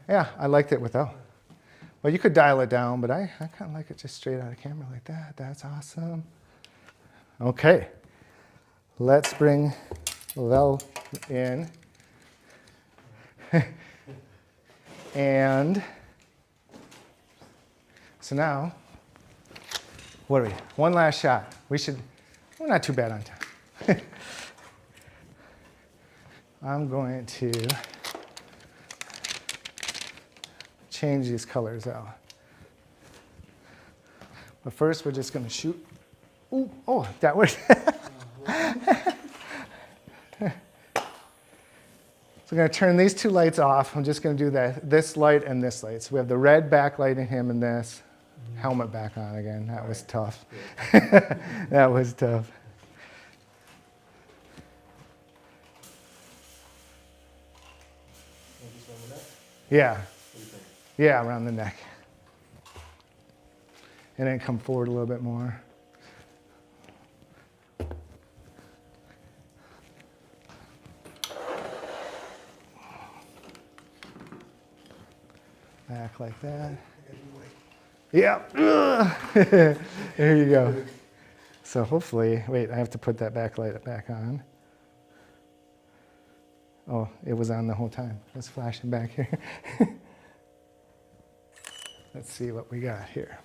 Yeah, I liked it without. Well, you could dial it down, but I kind of like it just straight out of camera like that. That's awesome. Okay, let's bring Vel in. And so now, what are we? One last shot. We're not too bad on time. I'm going to change these colors out. But first, we're just going to shoot. Ooh, oh, that worked. So I'm going to turn these two lights off. I'm just going to do this light and this light. So we have the red backlight in him and this. Helmet back on again. That was tough. That was tough. Yeah. Yeah, around the neck. And then come forward a little bit more. Back like that. Yeah. There you go. So hopefully, wait, I have to put that backlight back on. Oh, it was on the whole time. It's flashing back here. Let's see what we got here.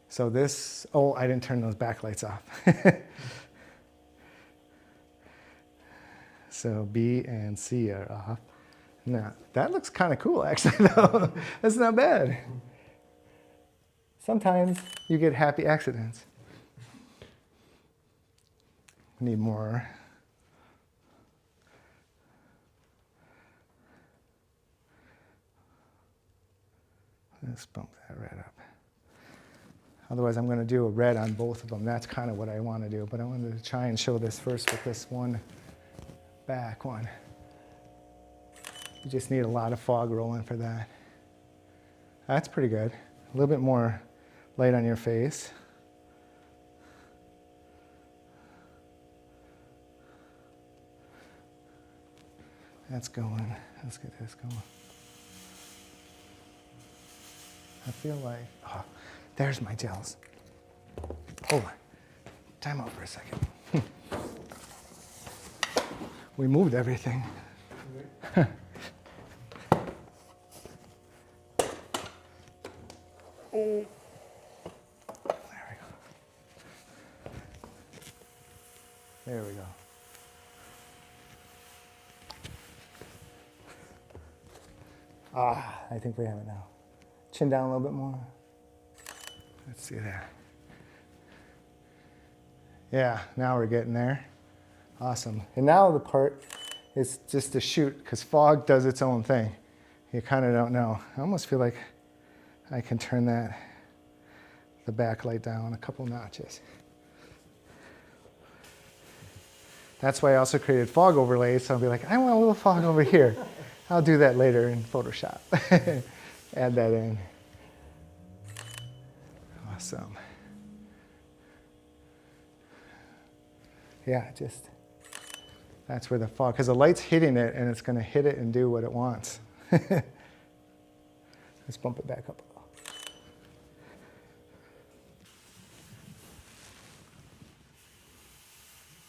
So this, oh, I didn't turn those backlights off. So B and C are off. Now, that looks kind of cool, actually, though. That's not bad. Sometimes you get happy accidents. We need more. Let's bump that red up. Otherwise, I'm going to do a red on both of them. That's kind of what I want to do. But I wanted to try and show this first with this one back one. You just need a lot of fog rolling for that. That's pretty good. A little bit more light on your face. That's going. Let's get this going. I feel like, oh, there's my gels. Hold on. Time out for a second. We moved everything. Oh. There we go. There we go. Ah, I think we have it now. Chin down a little bit more. Let's see that. Yeah, now we're getting there. Awesome. And now the part is just to shoot, because fog does its own thing. You kind of don't know. I almost feel like I can turn the backlight down a couple notches. That's why I also created fog overlays, so I'll be like, I want a little fog over here. I'll do that later in Photoshop. Add that in. Awesome. Yeah, that's where the fog, because the light's hitting it and it's going to hit it and do what it wants. Let's bump it back up a little.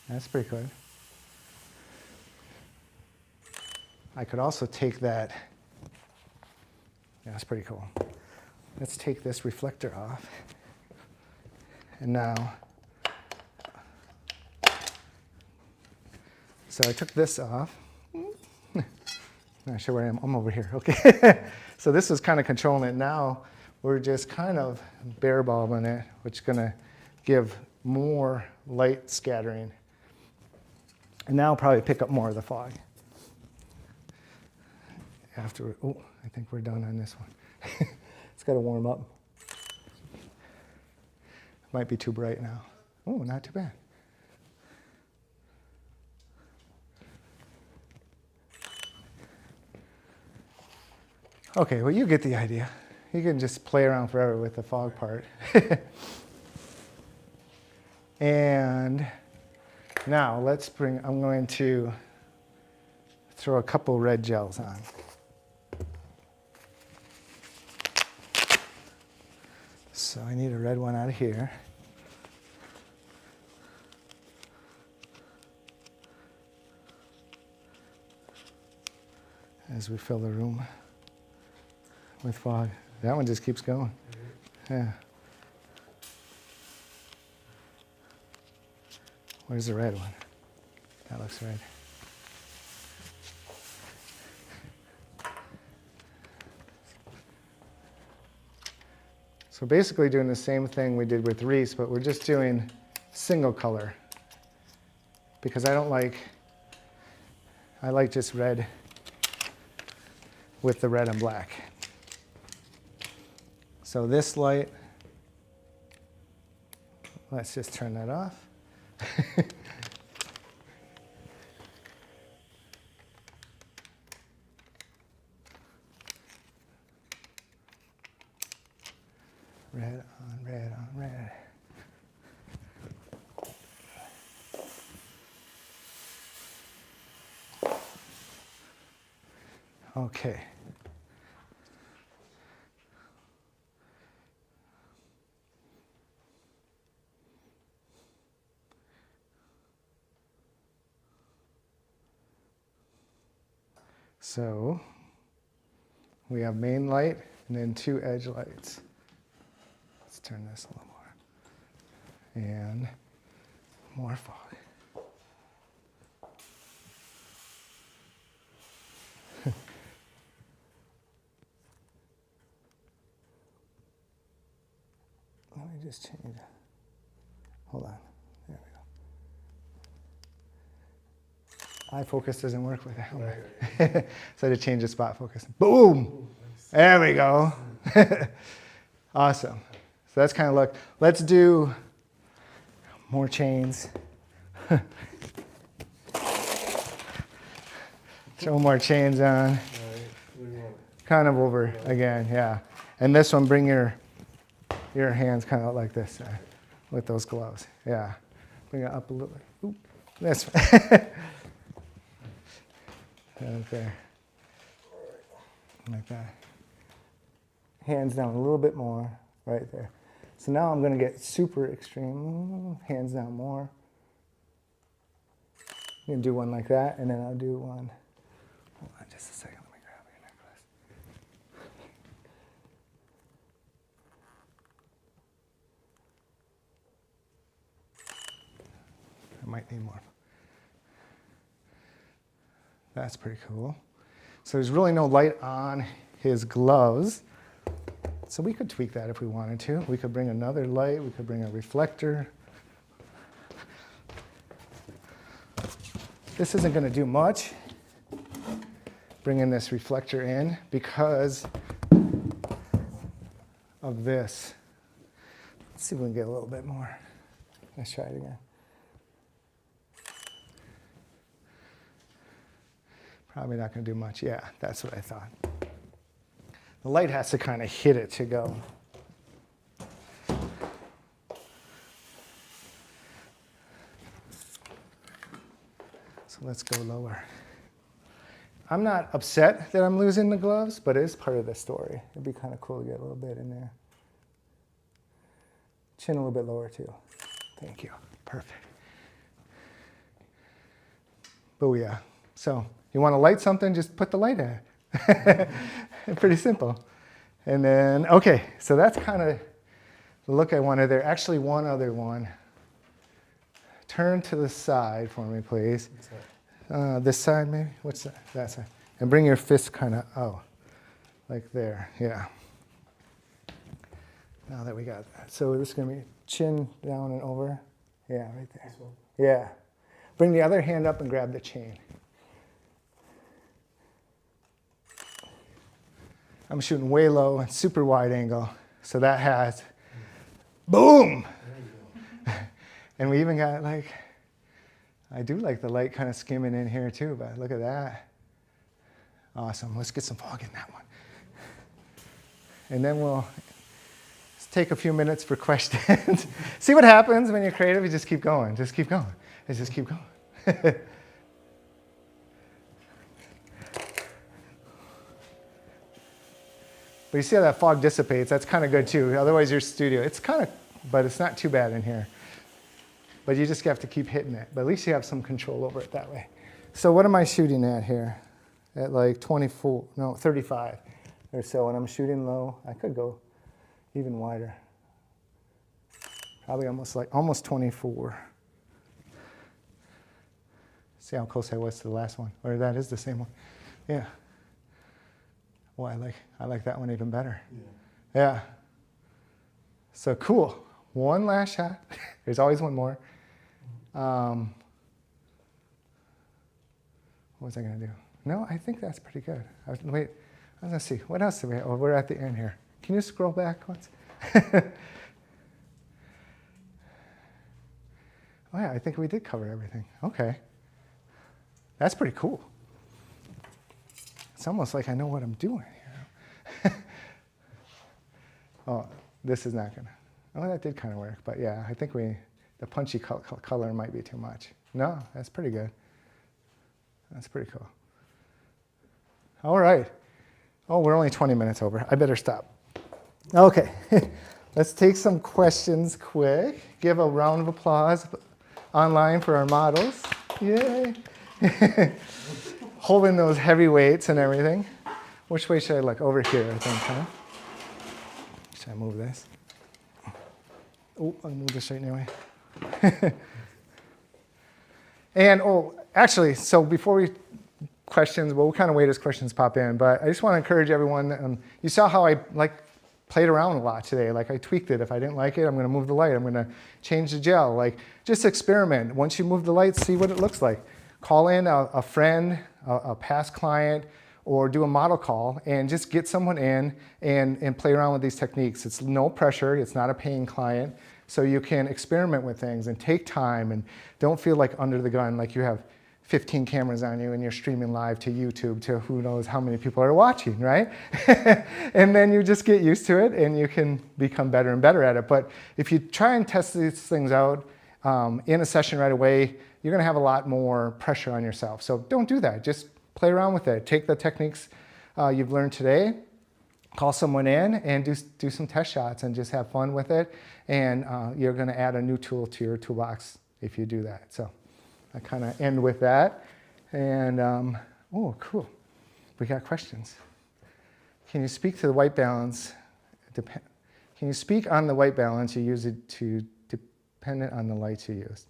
That's pretty good. I could also take that. Yeah, that's pretty cool. Let's take this reflector off. And now, so I took this off. Not sure where I am. I'm over here. Okay. So this was kind of controlling it. Now we're just kind of bare bulbing it, which is going to give more light scattering. And now I'll probably pick up more of the fog. After, oh, I think we're done on this one. It's got to warm up. Might be too bright now. Oh, not too bad. Okay, well, you get the idea. You can just play around forever with the fog part. And now I'm going to throw a couple red gels on. So I need a red one out of here. As we fill the room with fog. That one just keeps going. Yeah. Where's the red one? That looks red. So basically doing the same thing we did with Reese, but we're just doing single color. Because I like just red with the red and black. So this light, let's just turn that off. Red on red on red. Okay. So we have main light and then two edge lights. Let's turn this a little more. And more fog. just change it. Hold on. There we go. Eye focus doesn't work with the helmet. Right. So I had to change the spot focus. Boom! Ooh, nice. There we go. Awesome. So that's kind of look. Let's do more chains. Throw more chains on. Kind of over again, yeah. And this one, bring your hands kind of like this with those gloves. Yeah. Bring it up a little bit. Oop. This one. Okay. Like that. Hands down a little bit more, right there. So now I'm going to get super extreme. Hands down more. I'm going to do one like that, and then I'll do one. Hold on just a second. Let me grab your necklace. I might need more. That's pretty cool. So there's really no light on his gloves. So we could tweak that if we wanted to. We could bring another light. We could bring a reflector. This isn't going to do much, bringing this reflector in, because of this. Let's see if we can get a little bit more. Let's try it again. Probably not going to do much. Yeah, that's what I thought. The light has to kind of hit it to go. So let's go lower. I'm not upset that I'm losing the gloves, but it is part of the story. It'd be kind of cool to get a little bit in there. Chin a little bit lower too. Thank you. Perfect. Booyah. So you want to light something, just put the light in it. Pretty simple. And then, okay, so that's kind of the look I wanted there. Actually, one other one. Turn to the side for me, please. This side, maybe? What's that? That side. And bring your fist kind of, oh, like there, yeah. Now that we got that. So this is going to be chin down and over. Yeah, right there. This one? Yeah. Bring the other hand up and grab the chain. I'm shooting way low and super wide angle. So that has, boom! And we even got like, I do like the light kind of skimming in here too, but look at that. Awesome, let's get some fog in that one. And then we'll take a few minutes for questions. See what happens when you're creative, you just keep going, just keep going. Just keep going. But you see how that fog dissipates, that's kind of good too. Otherwise your studio, it's kind of, but it's not too bad in here. But you just have to keep hitting it. But at least you have some control over it that way. So what am I shooting at here? At like 24, no, 35 or so. And I'm shooting low. I could go even wider. Probably almost 24. See how close I was to the last one. Or that is the same one. Yeah. Well, I like that one even better. Yeah. So cool. One last shot. There's always one more. What was I going to do? No, I think that's pretty good. Wait, I was going to see. What else do we have? Oh, we're at the end here. Can you scroll back once? Oh, yeah, I think we did cover everything. Okay. That's pretty cool. It's almost like I know what I'm doing here. Oh, this is not going to. Oh, that did kind of work. But yeah, I think the punchy color might be too much. No, that's pretty good. That's pretty cool. All right. Oh, we're only 20 minutes over. I better stop. Okay. Let's take some questions quick. Give a round of applause online for our models. Yay. Holding those heavy weights and everything. Which way should I look? Over here, I think, huh? Should I move this? Oh, I'll move this right anyway. And, oh, actually, so before we questions, well, we'll kind of wait as questions pop in, but I just want to encourage everyone. You saw how I like played around a lot today. Like I tweaked it. If I didn't like it, I'm gonna move the light. I'm gonna change the gel. Like just experiment. Once you move the light, see what it looks like. Call in a friend, a past client, or do a model call and just get someone in and play around with these techniques. It's no pressure. It's not a paying client. So you can experiment with things and take time and don't feel like under the gun, like you have 15 cameras on you and you're streaming live to YouTube to who knows how many people are watching, right? And then you just get used to it and you can become better and better at it. But if you try and test these things out in a session right away, you're gonna have a lot more pressure on yourself. So don't do that, just play around with it. Take the techniques you've learned today, call someone in and do some test shots and just have fun with it. And you're gonna add a new tool to your toolbox if you do that. So I kind of end with that. And, oh, cool. We got questions. Can you speak to the white balance? Can you speak on the white balance you use it to dependent on the lights you use?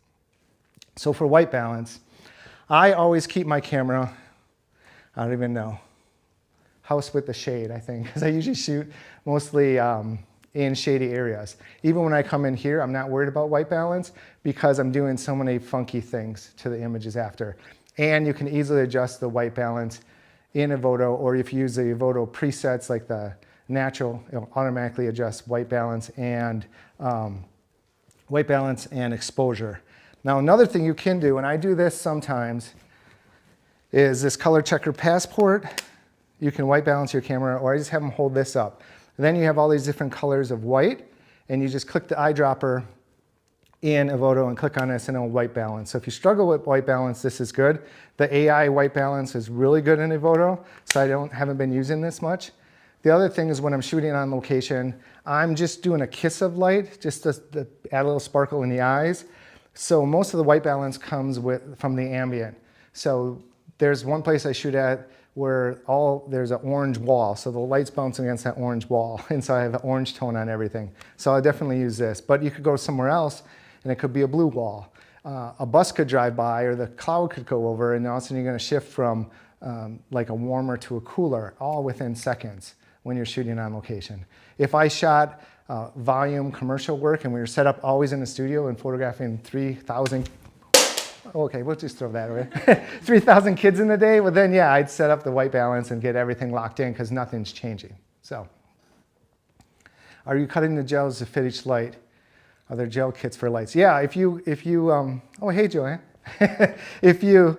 So for white balance, I always keep my camera, I don't even know, house with the shade, I think, because I usually shoot mostly in shady areas. Even when I come in here, I'm not worried about white balance because I'm doing so many funky things to the images after. And you can easily adjust the white balance in Evoto, or if you use the Evoto presets like the natural, it'll automatically adjust white balance and exposure. Now another thing you can do, and I do this sometimes, is this color checker passport. You can white balance your camera, or I just have them hold this up. And then you have all these different colors of white, and you just click the eyedropper in Evoto and click on this and it'll white balance. So if you struggle with white balance, this is good. The AI white balance is really good in Evoto, so I haven't been using this much. The other thing is when I'm shooting on location, I'm just doing a kiss of light, just to add a little sparkle in the eyes. So most of the white balance comes from the ambient. So there's one place I shoot at where there's an orange wall, so the light's bouncing against that orange wall, and so I have an orange tone on everything. So I definitely use this, but you could go somewhere else, and it could be a blue wall. A bus could drive by, or the cloud could go over, and all of a sudden you're gonna shift from like a warmer to a cooler, all within seconds when you're shooting on location. If I shot volume commercial work, and we were set up always in the studio and photographing 3,000, okay, we'll just throw that away. 3,000 kids in a day, well then yeah, I'd set up the white balance and get everything locked in because nothing's changing. So, are you cutting the gels to fit each light? Are there gel kits for lights? Yeah, if you oh hey Joanne. if you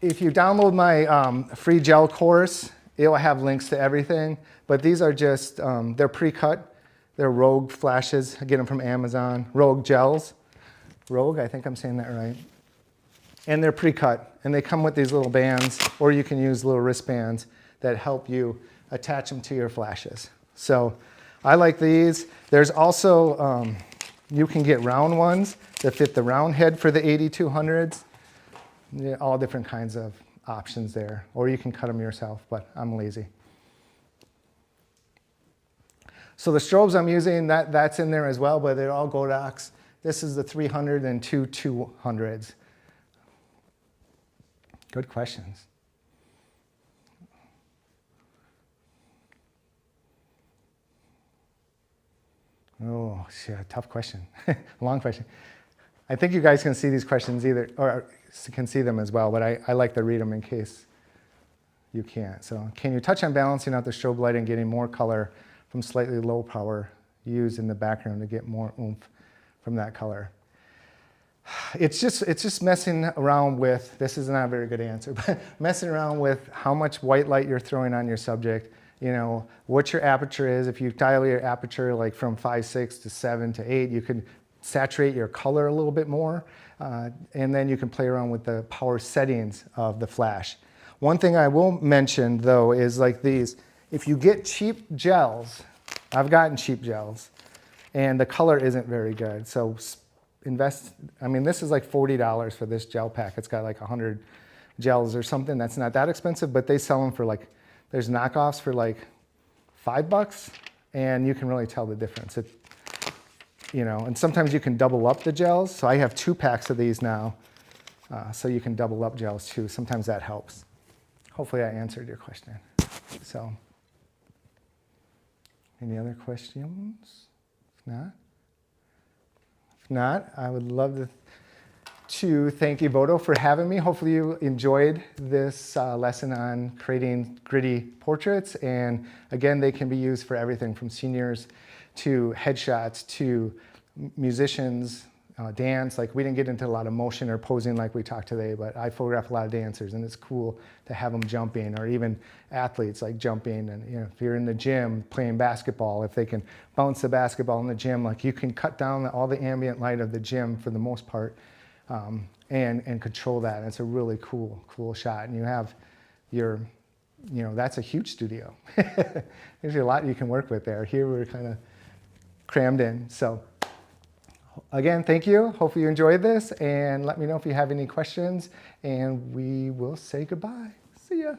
download my free gel course, it will have links to everything, but these are just, they're pre-cut. They're Rogue flashes. I get them from Amazon. Rogue gels. Rogue, I think I'm saying that right. And they're pre-cut, and they come with these little bands, or you can use little wristbands that help you attach them to your flashes. So I like these. There's also, you can get round ones that fit the round head for the 8200s. Yeah, all different kinds of options there, or you can cut them yourself, but I'm lazy. So the strobes I'm using, that's in there as well, but they're all Godox. This is the 300 and two 200s. Good questions. Oh, shit, tough question. Long question. I think you guys can see these questions either, or can see them as well, but I like to read them in case you can't. So, can you touch on balancing out the strobe light and getting more color from slightly low power used in the background to get more oomph from that color? It's just messing around with, this is not a very good answer, but messing around with how much white light you're throwing on your subject, you know, what your aperture is. If you dial your aperture like from 5.6 to 7 to 8, you can saturate your color a little bit more, and then you can play around with the power settings of the flash. One thing I will mention though is like these, if you get cheap gels, I've gotten cheap gels, and the color isn't very good, so invest, I mean, this is like $40 for this gel pack. It's got like 100 gels or something. That's not that expensive, but they sell them for like, there's knockoffs for like $5, and you can really tell the difference. You know, and sometimes you can double up the gels. So I have 2 packs of these now, so you can double up gels too. Sometimes that helps. Hopefully I answered your question. So, Any other questions? If not, I would love to thank Evoto for having me. Hopefully you enjoyed this lesson on creating gritty portraits. And again, they can be used for everything from seniors to headshots to musicians, dance. Like, we didn't get into a lot of motion or posing like we talked today, but I photograph a lot of dancers, and it's cool to have them jumping, or even athletes like jumping. And if you're in the gym playing basketball, if they can bounce the basketball in the gym, like, you can cut down all the ambient light of the gym for the most part, and control that. And it's a really cool shot. And you have your, that's a huge studio. There's a lot you can work with there. Here we're kind of crammed in. So again, thank you. Hopefully you enjoyed this, and let me know if you have any questions, and we will say goodbye. See ya.